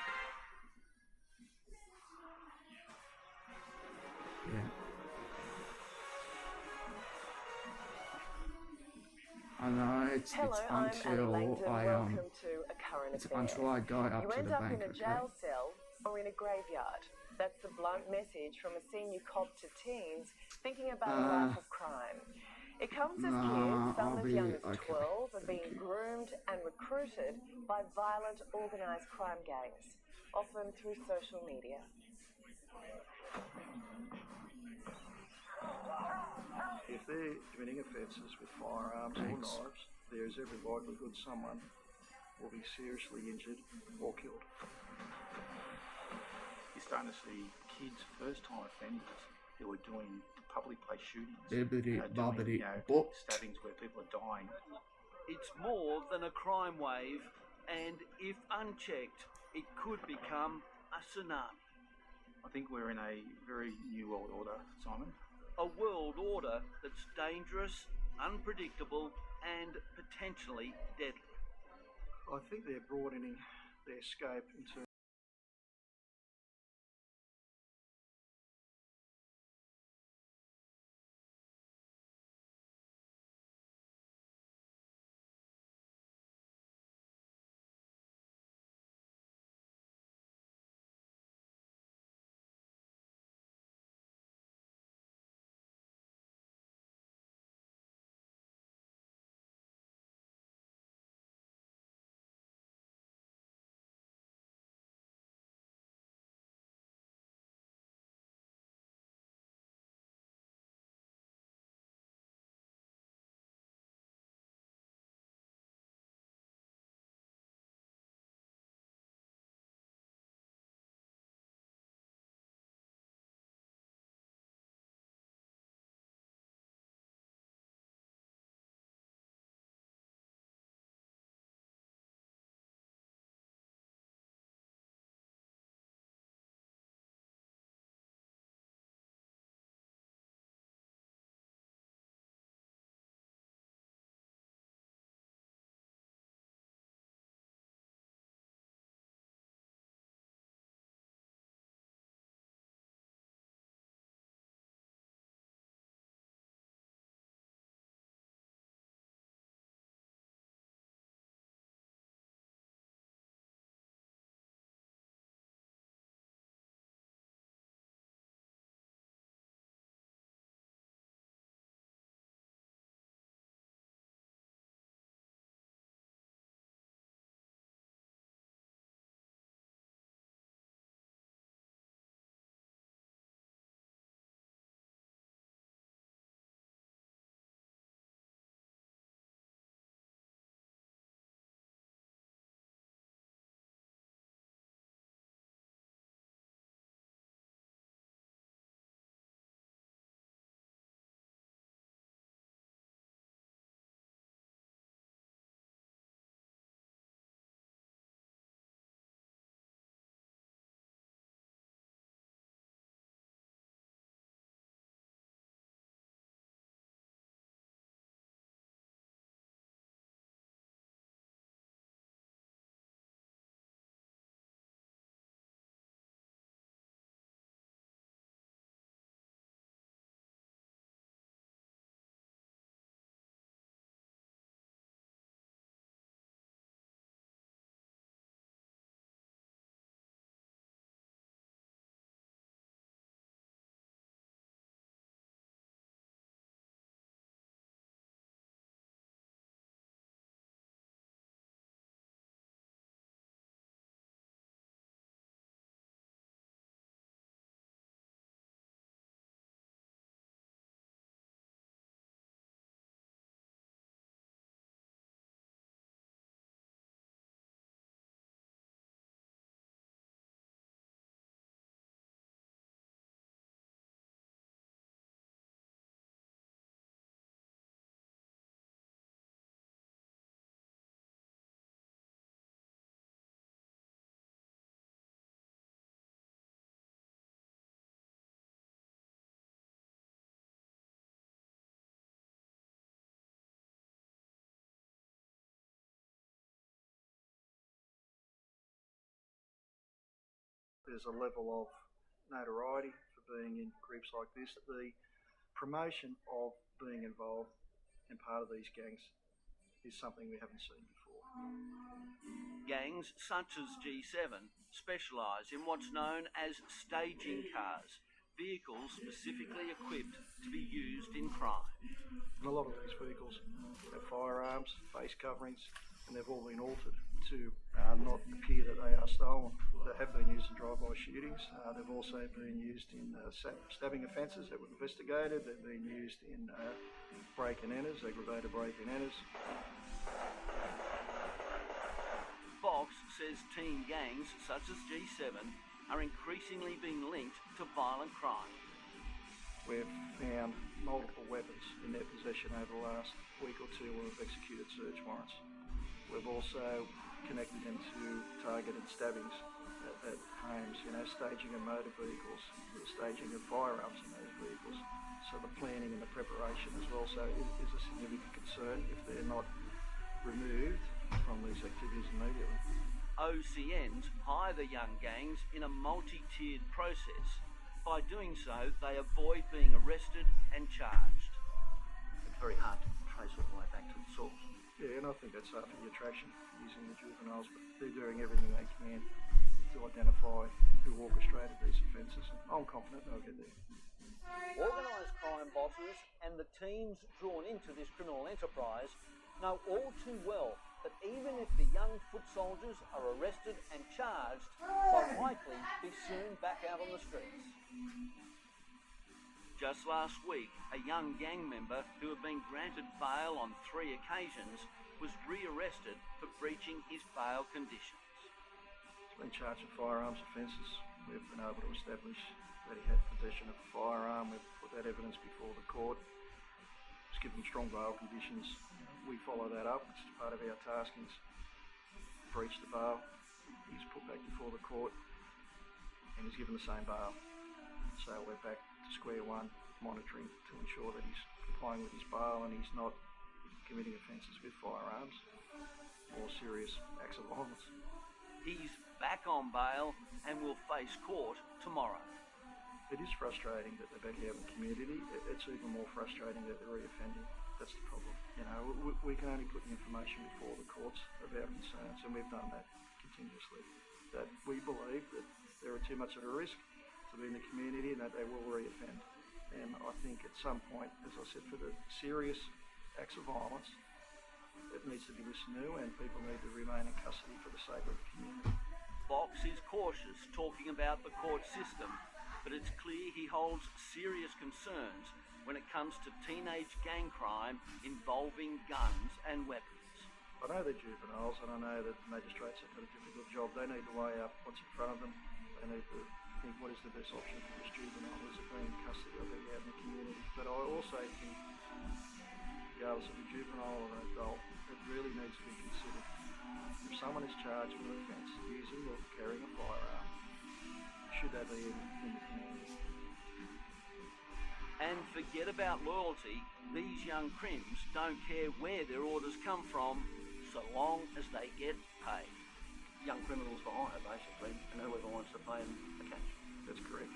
Yeah. I know it's Hello, until Langdon. I Welcome to A Current it's Affair. until I go up you to end the up bank. in a jail cell or in a graveyard. That's the blunt message from a senior cop to teens thinking about a life of crime. It comes as kids, some as young as 12, are being groomed and recruited by violent, organised crime gangs, often through social media. If they're committing offences with firearms or knives, there is every likelihood someone will be seriously injured or killed. You're starting to see kids, first-time offenders, who are doing public place shootings, stabbings where people are dying. It's more than a crime wave, and if unchecked, it could become a tsunami. I think we're in a very new world order, Simon. A world order that's dangerous, unpredictable, and potentially deadly. I think they're broadening their scope into there's a level of notoriety for being in groups like this. The promotion of being involved and part of these gangs is something we haven't seen before. Gangs such as G7 specialise in what's known as staging cars, vehicles specifically equipped to be used in crime. And a lot of these vehicles have firearms, face coverings, and they've all been altered to not appear that they are stolen. They have been used in drive-by shootings. They've also been used in stabbing offences that were investigated. They've been used in break-and-enters, aggravated break-and-enters. Fox says teen gangs such as G7 are increasingly being linked to violent crime. We've found multiple weapons in their possession over the last week or two where we've executed search warrants. We've also connected them to targeted stabbings at homes, staging of motor vehicles, the staging of firearms in those vehicles. So the planning and the preparation as well is a significant concern if they're not removed from these activities immediately. OCNs hire the young gangs in a multi-tiered process. By doing so, they avoid being arrested and charged. It's very hard to trace all the way back to the source. Yeah, and I think that's half of the attraction, using the juveniles, but they're doing everything they can to identify who orchestrated these offences. I'm confident they'll get there. Organised crime bosses and the teams drawn into this criminal enterprise know all too well that even if the young foot soldiers are arrested and charged, they'll likely be soon back out on the streets. Just last week, a young gang member who had been granted bail on 3 occasions was re-arrested for breaching his bail conditions. He's been charged with firearms offences. We've been able to establish that he had possession of a firearm. We've put that evidence before the court. Just given strong bail conditions. We follow that up. It's part of our taskings. Breached the bail. He's put back before the court and he's given the same bail. So we're back to square one, monitoring to ensure that he's complying with his bail and he's not committing offences with firearms or serious acts of violence. He's back on bail and will face court tomorrow. It is frustrating that they're back out in the community. It's even more frustrating that they're reoffending. That's the problem. We can only put the information before the courts of our concerns, and we've done that continuously. That we believe that they are too much at a risk to be in the community and that they will reoffend. And I think at some point, as I said, for the serious acts of violence, it needs to be listened to and people need to remain in custody for the sake of the community. Fox is cautious talking about the court system, but it's clear he holds serious concerns when it comes to teenage gang crime involving guns and weapons. I know they're juveniles and I know that magistrates have got a difficult job. They need to weigh up what's in front of them. They need to think what is the best option for this juvenile. Is it being in custody or being out in the community? But I also think, regardless of a juvenile or an adult, it really needs to be considered. If someone is charged with an offence using or carrying a firearm, should they be in the community? And forget about loyalty, these young crims don't care where their orders come from, so long as they get paid. Young criminals for hire, basically, and whoever wants to pay them the cash. That's correct.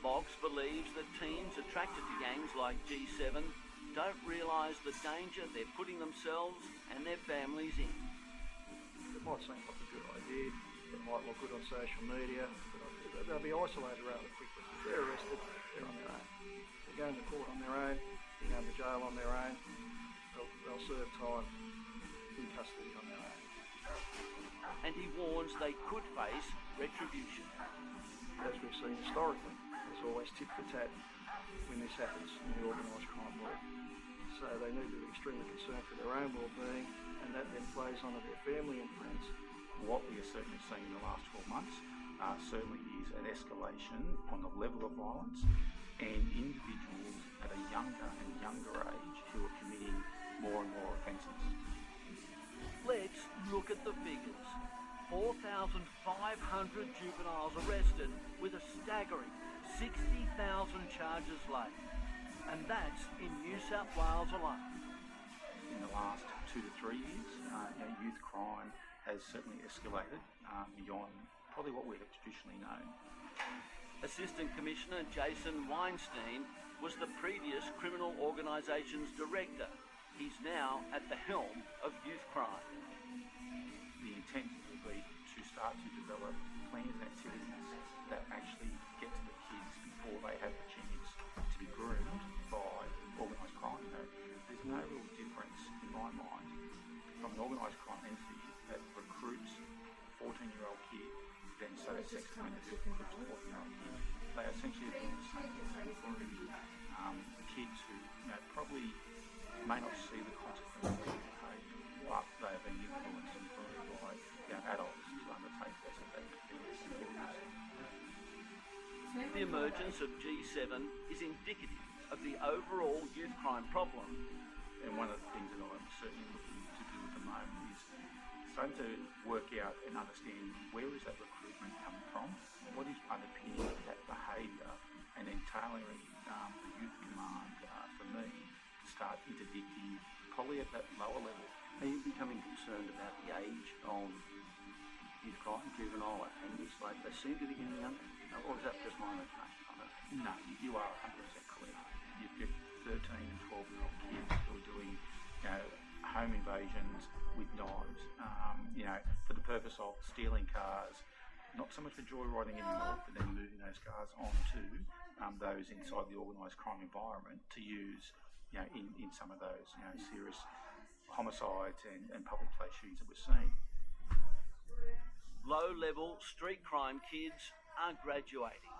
Fox believes that teens attracted to gangs like G7 don't realise the danger they're putting themselves and their families in. It might seem like a good idea, it might look good on social media, but they'll be isolated rather quickly. If they're arrested, they're on their own. They're going to court on their own, they're going to jail on their own, they'll serve time in custody on their own. And he warns they could face retribution. As we've seen historically, there's always tit for tat when this happens in the organised crime world. So they need to be extremely concerned for their own well-being, and that then plays onto their family and friends. What we are certainly seeing in the last 12 months certainly is an escalation on the level of violence and individuals at a younger and younger age who are committing more and more offences. Let's look at the figures. 4,500 juveniles arrested with a staggering 60,000 charges laid. And that's in New South Wales alone. In the last 2 to 3 years, youth crime has certainly escalated beyond probably what we've traditionally known. Assistant Commissioner Jason Weinstein was the previous criminal organisation's director. He's now at the helm of youth crime. The intent will be to start to develop plans and activities that actually get to the kids before they have the chance to be groomed by organised crime. There's no real difference in my mind from an organised crime entity that recruits a 14-year-old kid than say a sex offender who recruits a 14-year-old kid. They are essentially doing the same thing for kids who probably may not see the consequences of their behaviour, but they are being influenced and groomed by adults to undertake those activities. The emergence of G7 is indicative of the overall youth crime problem. And one of the things that I'm certainly looking to do at the moment is starting to work out and understand where is that recruitment coming from, what is underpinning that behaviour, and then tailoring the youth command for me to start interdicting probably at that lower level. Are you becoming concerned about the age of youth crime, juvenile offenders? Like they seem to be getting younger, or is that just my imagination? No, you are 100% correct. You've got 13 and 12-year-old kids who are doing, home invasions with knives, for the purpose of stealing cars, not so much for joyriding anymore, but then moving those cars onto those inside the organised crime environment to use, in some of those, serious homicides and public place shootings that we're seeing. Low-level street crime kids are graduating.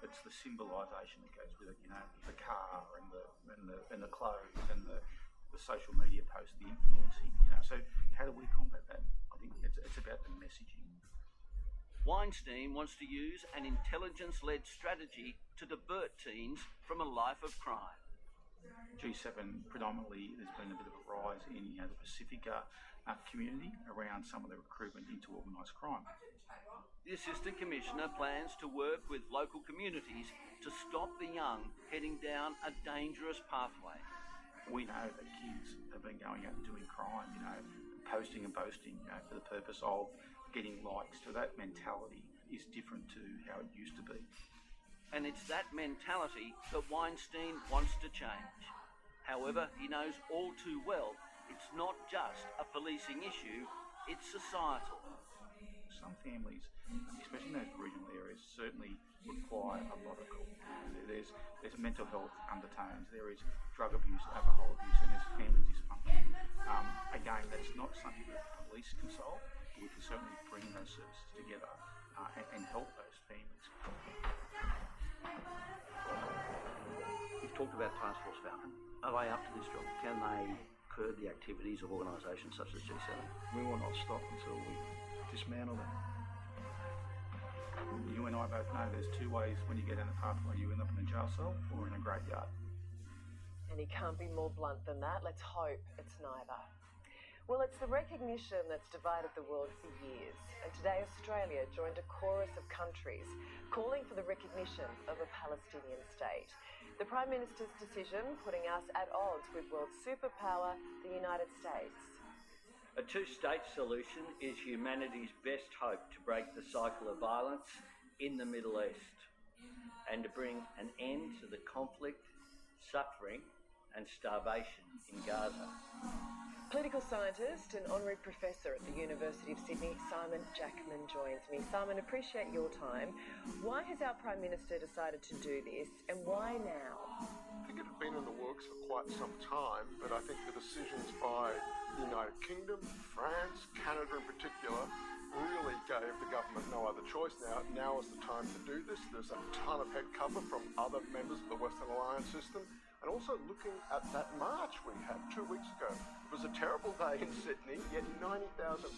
It's the symbolisation that goes with it, the car and the clothes and the social media posts, the influencing, So how do we combat that? I think it's about the messaging. Weinstein wants to use an intelligence-led strategy to divert teens from a life of crime. G7 predominantly there's been a bit of a rise in the Pacifica community around some of the recruitment into organised crime. The Assistant Commissioner plans to work with local communities to stop the young heading down a dangerous pathway. We know that kids have been going out and doing crime, posting and boasting, for the purpose of getting likes. So that mentality is different to how it used to be. And it's that mentality that Weinstein wants to change. However, he knows all too well it's not just a policing issue, it's societal. Some families, especially in those regional areas, certainly require a lot of help. There's mental health undertones, there is drug abuse, alcohol abuse, and there's family dysfunction. Again, that's not something that the police can solve. We can certainly bring those services together and help those families. You've talked about Task Force Falcon. Are they up to this job? Can they curb the activities of organisations such as G7? We will not stop until we dismantle them. You and I both know there's two ways when you get in the pathway. You end up in a jail cell or in a graveyard. And he can't be more blunt than that. Let's hope it's neither. Well, it's the recognition that's divided the world for years. And today Australia joined a chorus of countries calling for the recognition of a Palestinian state. The Prime Minister's decision putting us at odds with world superpower, the United States. A two-state solution is humanity's best hope to break the cycle of violence in the Middle East and to bring an end to the conflict, suffering and starvation in Gaza. Political scientist and honorary professor at the University of Sydney, Simon Jackman joins me. Simon, appreciate your time. Why has our Prime Minister decided to do this and why now? I think it had been in the works for quite some time, but I think the decisions by the United Kingdom, France, Canada in particular, really gave the government no other choice now. Now is the time to do this. There's a ton of head cover from other members of the Western Alliance system. And also looking at that march we had 2 weeks ago. It was a terrible day in Sydney, yet 90,000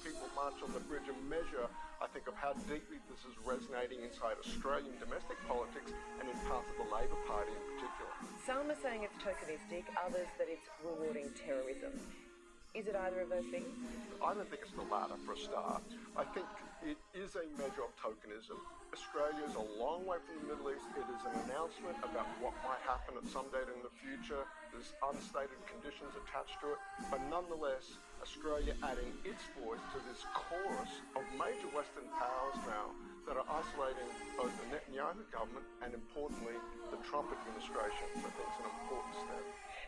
people marched on the bridge, a measure, I think, of how deeply this is resonating inside Australian domestic politics and in parts of the Labor Party in particular. Some are saying it's tokenistic, others that it's rewarding terrorism. Is it either of those things? I don't think it's the latter for a start. I think it is a measure of tokenism. Australia is a long way from the Middle East. It is an announcement about what might happen at some date in the future. There's unstated conditions attached to it. But nonetheless, Australia adding its voice to this chorus of major Western powers now that are isolating both the Netanyahu government and, importantly, the Trump administration. So I think it's an important step.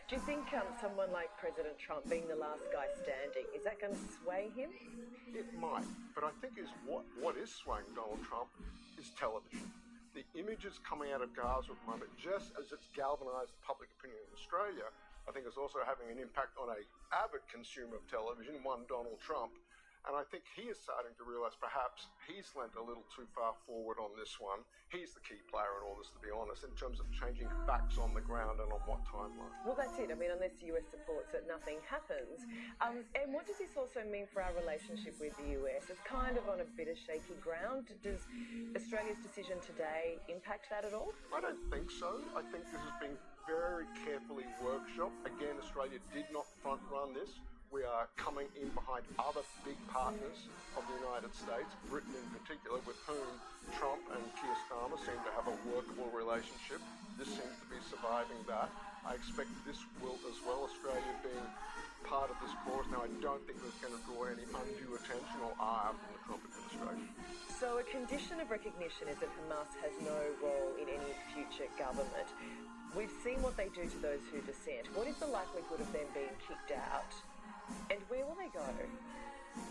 Do you think someone like President Trump being the last guy standing, is that going to sway him? It might, but I think what is swaying Donald Trump is television. The images coming out of Gaza at the moment, just as it's galvanised public opinion in Australia, I think is also having an impact on an avid consumer of television, one Donald Trump. And I think he is starting to realise perhaps he's lent a little too far forward on this one. He's the key player in all this, to be honest, in terms of changing facts on the ground and on what timeline. Well, that's it. I mean, unless the US supports it, nothing happens. And what does this also mean for our relationship with the US? It's kind of on a bit of shaky ground. Does Australia's decision today impact that at all? I don't think so. I think this has been very carefully workshopped. Again, Australia did not front run this. We are coming in behind other big partners of the United States, Britain in particular, with whom Trump and Keir Starmer seem to have a workable relationship. This seems to be surviving that. I expect this will as well, Australia being part of this cause. Now, I don't think it's going to draw any undue attention or ire from the Trump administration. So a condition of recognition is that Hamas has no role in any future government. We've seen what they do to those who dissent. What is the likelihood of them being kicked out? And where will they go?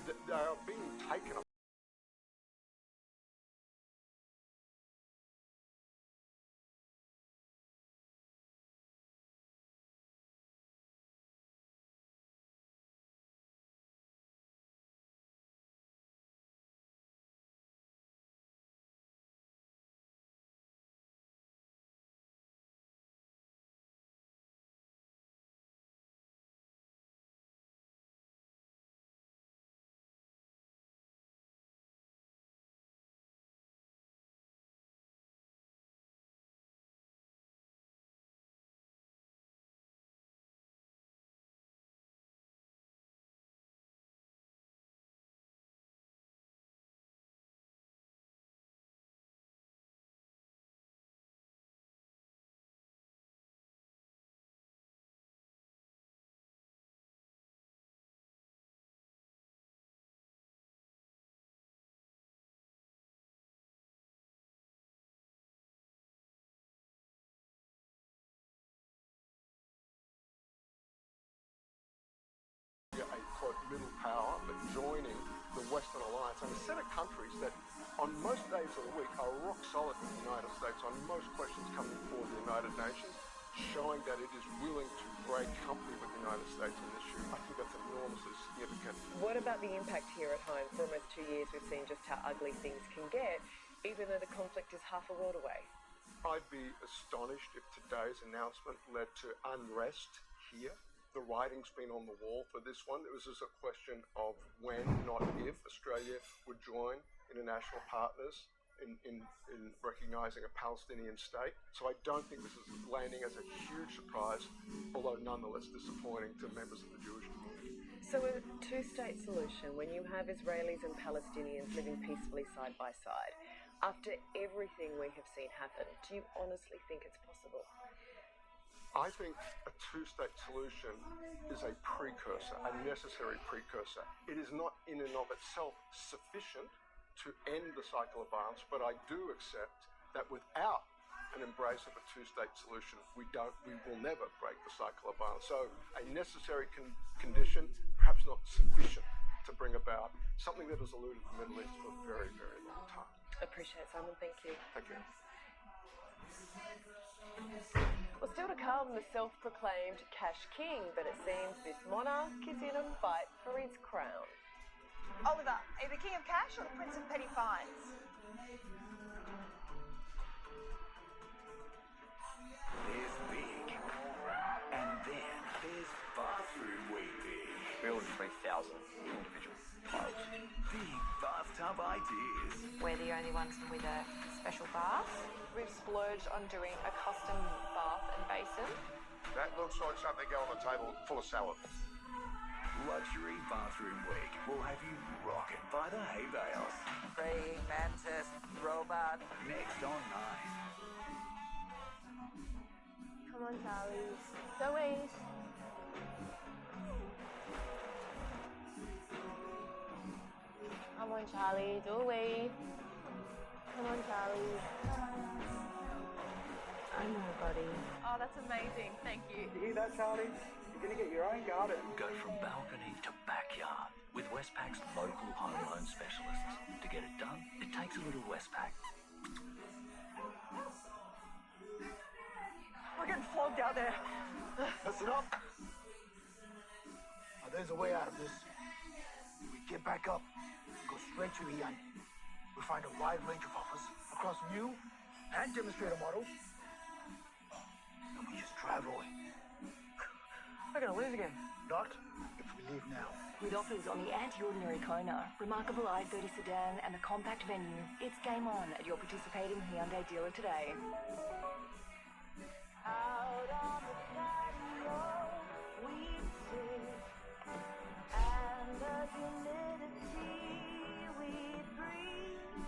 They are being taken up. A quote middle power, but joining the Western Alliance and a set of countries that on most days of the week are rock solid with the United States on most questions coming before the United Nations, showing that it is willing to break company with the United States on this issue. I think that's enormously significant. What about the impact here at home? For almost 2 years we've seen just how ugly things can get, even though the conflict is half a world away. I'd be astonished if today's announcement led to unrest here. The writing's been on the wall for this one. It was just a question of when, not if, Australia would join international partners in recognising a Palestinian state. So I don't think this is landing as a huge surprise, although nonetheless disappointing to members of the Jewish community. So a two-state solution, when you have Israelis and Palestinians living peacefully side by side, after everything we have seen happen, do you honestly think it's possible? I think a two-state solution is a precursor, a necessary precursor. It is not in and of itself sufficient to end the cycle of violence, but I do accept that without an embrace of a two-state solution, we will never break the cycle of violence. So a necessary condition, perhaps not sufficient to bring about something that has eluded the Middle East for a very, very long time. Appreciate it, Simon. Thank you. Thank you. Well, still to come, the self-proclaimed cash king, but it seems this monarch is in a fight for his crown. Oliver, are you the king of cash or the prince of petty fines? There's big. And then there's bathroom waiting. We ordered 3,000 individual tiles. Big bathtub ideas. We're the only ones with a special bath. We've splurged on doing a custom bath and basin. That looks like something to go on the table full of salad. Luxury Bathroom Week will have you rocking by the hay bales. Praying mantis, robot. Next on 9. Come on, Charlie. Zoe. Come on, Charlie. Do a wave. Come on, Charlie. I know, buddy. Oh, that's amazing. Thank you. You hear that, Charlie? You're going to get your own garden. Go from balcony to backyard with Westpac's local home loan specialists. To get it done, it takes a little Westpac. We're getting flogged out there. Listen up. Now, there's a way out of this. We get back up, go straight to the end. We find a wide range of offers across new and demonstrator models. And we just drive away. We're going to lose again. Not if we leave now. With offers on the anti-ordinary Kona, remarkable i30 sedan and the compact venue, it's game on at your participating Hyundai dealer today. Out on the patio, we'd sit, and the humidity we'd breathe.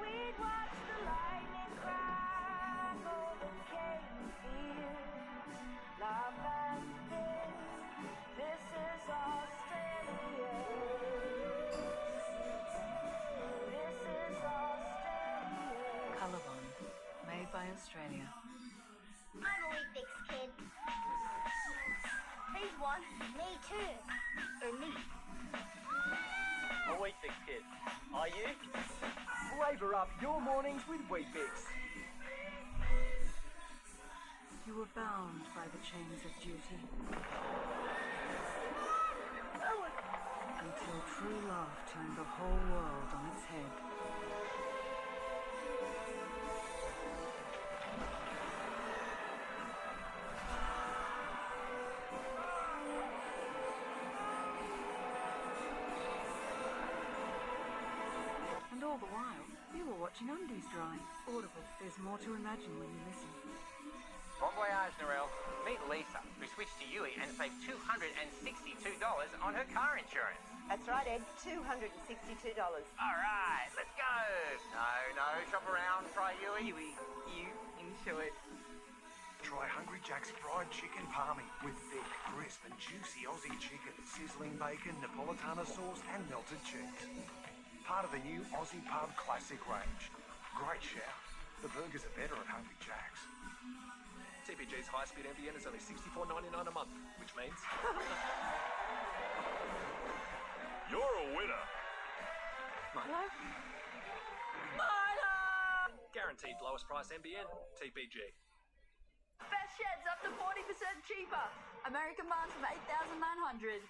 We'd watch the lightning crack over cane fields. Laugh and spin. This is Australia. This is Australia. Colour One, made by Australia. I'm a Weet-Bix kid. He's one. Me too. Or me. A Weet-Bix kid. Are you? Flavour up your mornings with Weet-Bix. You were bound by the chains of duty. Until true love turned the whole world on its head. And all the while, you were watching undies dry. Audible. There's more to imagine when you listen. Bon voyage, Narelle. Meet Lisa, who switched to Yui and saved $262 on her car insurance. That's right, Ed. $262. All right, let's go. No, shop around, try Yui. Yui, you insured. Try Hungry Jack's fried chicken palmy with thick, crisp and juicy Aussie chicken, sizzling bacon, Napolitana sauce and melted cheese. Part of the new Aussie Pub Classic range. Great shout. The burgers are better at Hungry Jack's. TPG's high-speed NBN is only $64.99 a month, which means... You're a winner. Hello? Guaranteed lowest price NBN, TPG. Best sheds up to 40% cheaper. American Barnes from $8,900.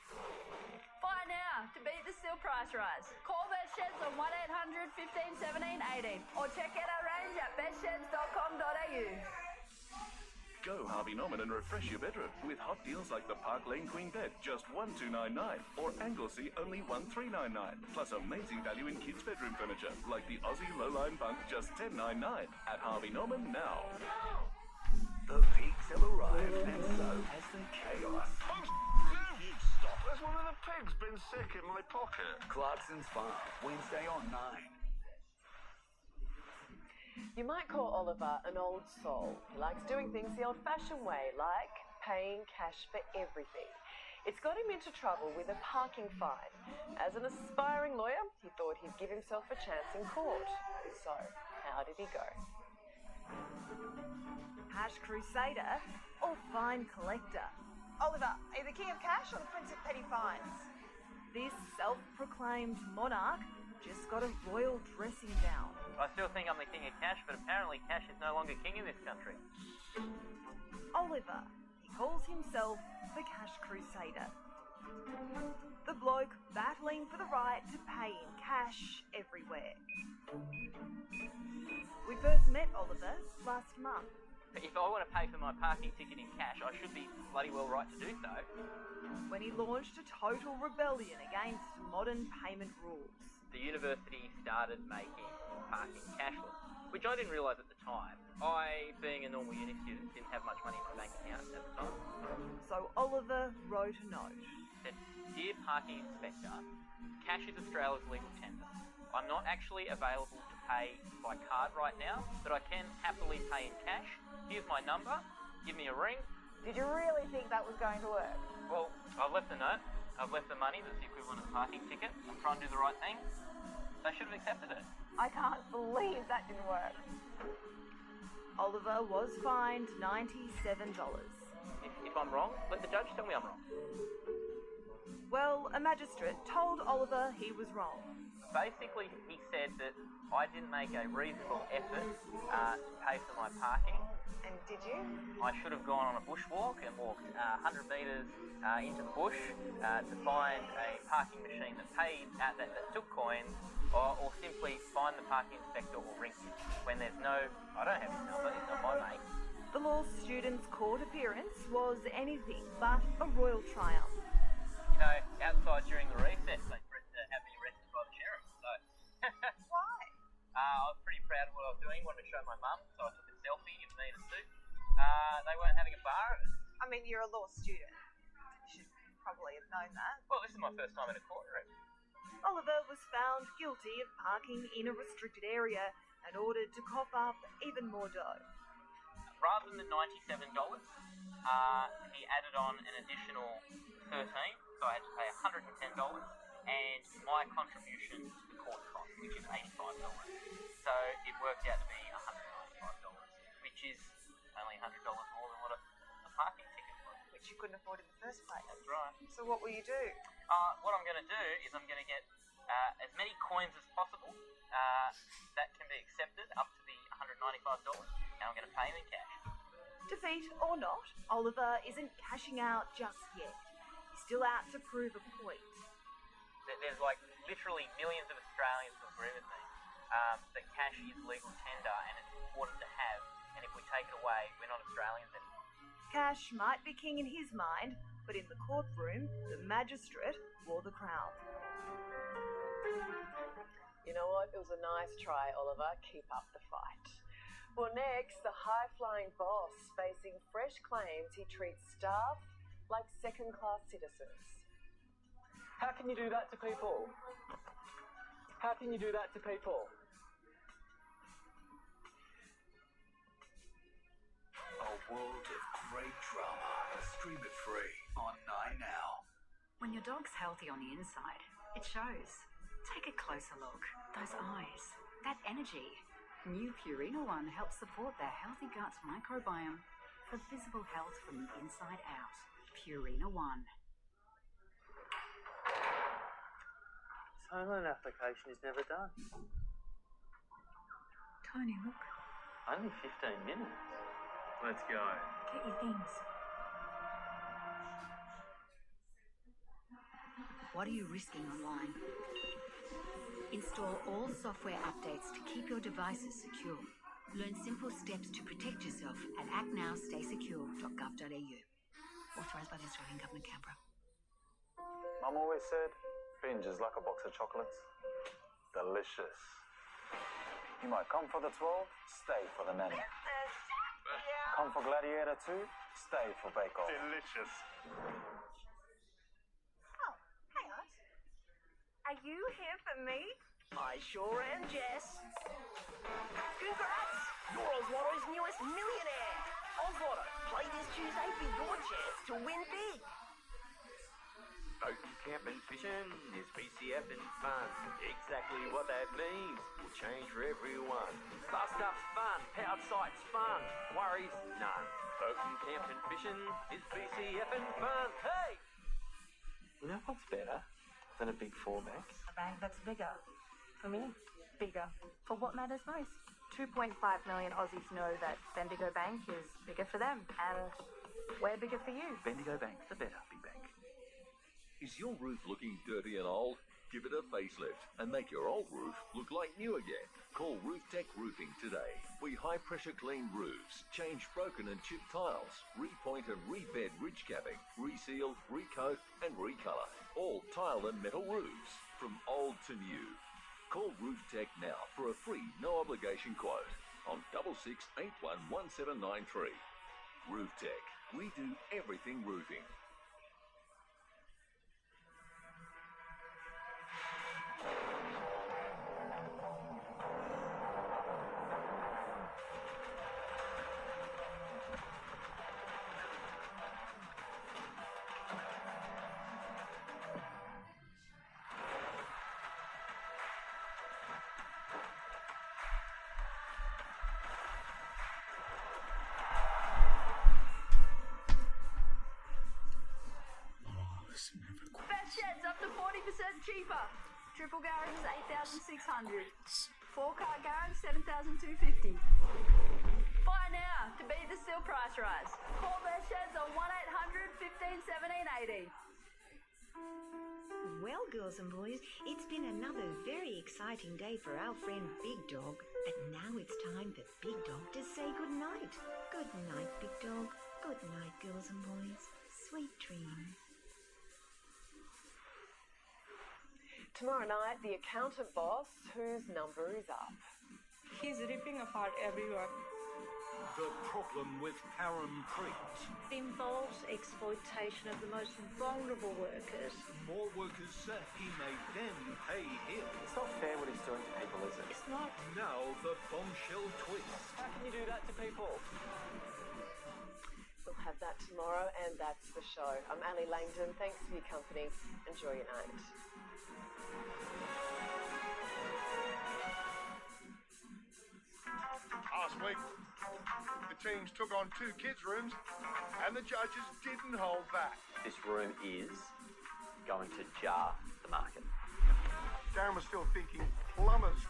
Buy now to beat the steel price rise. Call Best Sheds on 1800 15 17 18 or check out our range at bestsheds.com.au. Go Harvey Norman and refresh your bedroom with hot deals like the Park Lane Queen Bed, just $1,299, or Anglesey, only $1,399. Plus amazing value in kids' bedroom furniture, like the Aussie Lowline Bunk, just $10.99 at Harvey Norman now. The peaks have arrived, and so has the chaos. You stop. There's one of the pigs been sick in my pocket. Clarkson's Farm, Wednesday on 9. You might call Oliver an old soul. He likes doing things the old-fashioned way, like paying cash for everything. It's got him into trouble with a parking fine. As an aspiring lawyer, he thought he'd give himself a chance in court. So, how did he go? Cash crusader or fine collector? Oliver, are you the king of cash or the prince of petty fines? This self-proclaimed monarch just got a royal dressing down. I still think I'm the king of cash, but apparently cash is no longer king in this country. Oliver, he calls himself the Cash Crusader. The bloke battling for the right to pay in cash everywhere. We first met Oliver last month. But if I want to pay for my parking ticket in cash, I should be bloody well right to do so. When he launched a total rebellion against modern payment rules. The university started making parking cashless, which I didn't realise at the time. I, being a normal uni student, didn't have much money in my bank account at the time. So Oliver wrote a note. Said, "Dear Parking Inspector, cash is Australia's legal tender. I'm not actually available to pay by card right now, but I can happily pay in cash. Here's my number. Give me a ring." Did you really think that was going to work? Well, I've left the note. I've left the money that's the equivalent of a parking ticket. I'm trying to do the right thing. They should have accepted it. I can't believe that didn't work. Oliver was fined $97. If I'm wrong, let the judge tell me I'm wrong. Well, a magistrate told Oliver he was wrong. Basically, he said that I didn't make a reasonable effort to pay for my parking. And did you? I should have gone on a bushwalk and walked 100 metres into the bush to find a parking machine that paid, that took coins, or simply find the parking inspector or ring him when there's no, I don't have his number, he's not my mate. The law student's court appearance was anything but a royal triumph. You know, outside during the recess, they threatened to have me arrested by the sheriff, so... Why? I was pretty proud of what I was doing, wanted to show my mum, so I took a selfie of me in a suit. They weren't having a bar of it. I mean, you're a law student. You should probably have known that. Well, this is my first time in a courtroom. Oliver was found guilty of parking in a restricted area and ordered to cough up even more dough. Rather than the $97, he added on an additional $13, so I had to pay $110, and my contribution to the court cost, which is $85. So it worked out to be $195, which is only $100 more than what a parking ticket was. Which you couldn't afford in the first place. That's right. So what will you do? What I'm going to do is I'm going to get as many coins as possible that can be accepted up to the $195, and I'm going to pay them in cash. Defeat or not, Oliver isn't cashing out just yet. He's still out to prove a point. There's like literally millions of Australians who agree with me that cash is legal tender and it's important to have, and if we take it away, we're not Australians anymore. Cash might be king in his mind, but in the courtroom, the magistrate wore the crown. You know what? It was a nice try, Oliver. Keep up the fight. Well, next, the high-flying boss facing fresh claims he treats staff like second-class citizens. How can you do that to people? How can you do that to people? A world of great drama. Stream it free on 9 Now. When your dog's healthy on the inside, it shows. Take a closer look. Those eyes, that energy. New Purina One helps support their healthy gut microbiome for visible health from the inside out. Purina One. This home loan application is never done. Tony, look. Only 15 minutes. Let's go. Get your things. What are you risking online? Install all software updates to keep your devices secure. Learn simple steps to protect yourself at actnowstaysecure.gov.au. Authorised by the Australian Government, Canberra. Mum always said, binge is like a box of chocolates. Delicious. You might come for the 12, stay for the nanny. Come for Gladiator 2, stay for Bake Off. Delicious. Oh, hey, Aunt. Are you here for me? I sure am, Jess. Congrats! You're Ozlotto's newest millionaire. Ozlotto, play this Tuesday for your chance to win big. Boating, camping, fishing is BCF and fun. Exactly what that means will change for everyone. Fast stuff's fun, powered sights fun, worries none. Boating, camping, fishing is BCF and fun. Hey! You know what's better than a big 4-back? A bank that's bigger. For me, bigger. For what matters most. 2.5 million Aussies know that Bendigo Bank is bigger for them, and we're bigger for you. Bendigo Bank, the better big bank. Is your roof looking dirty and old? Give it a facelift and make your old roof look like new again. Call Roof Tech Roofing today. We high-pressure clean roofs, change broken and chipped tiles, repoint and rebed ridge capping, reseal, recoat and recolor. All tile and metal roofs, from old to new. Call Roof Tech now for a free, no-obligation quote. on 66811793. Roof Tech. We do everything roofing. Best sheds up to 40% cheaper. Triple garage is 8,600. 4-car garage 7,250. Buy now to beat the steel price rise. Call Best Sheds on 1800 15 17 80. Well, girls and boys, it's been another very exciting day for our friend Big Dog. But now it's time for Big Dog to say goodnight. Good night, Big Dog. Good night, girls and boys. Sweet dreams. Tomorrow night, the accountant boss, whose number is up. He's ripping apart everyone. The problem with Karen Creek. It involves exploitation of the most vulnerable workers. More workers say he made them pay him. It's not fair what he's doing to people, is it? It's not. Now the bombshell twist. How can you do that to people? We'll have that tomorrow, and that's the show. I'm Ali Langdon. Thanks for your company. Enjoy your night. Last week, the teams took on 2 kids' rooms, and the judges didn't hold back. This room is going to jar the market. Darren was still thinking plumbers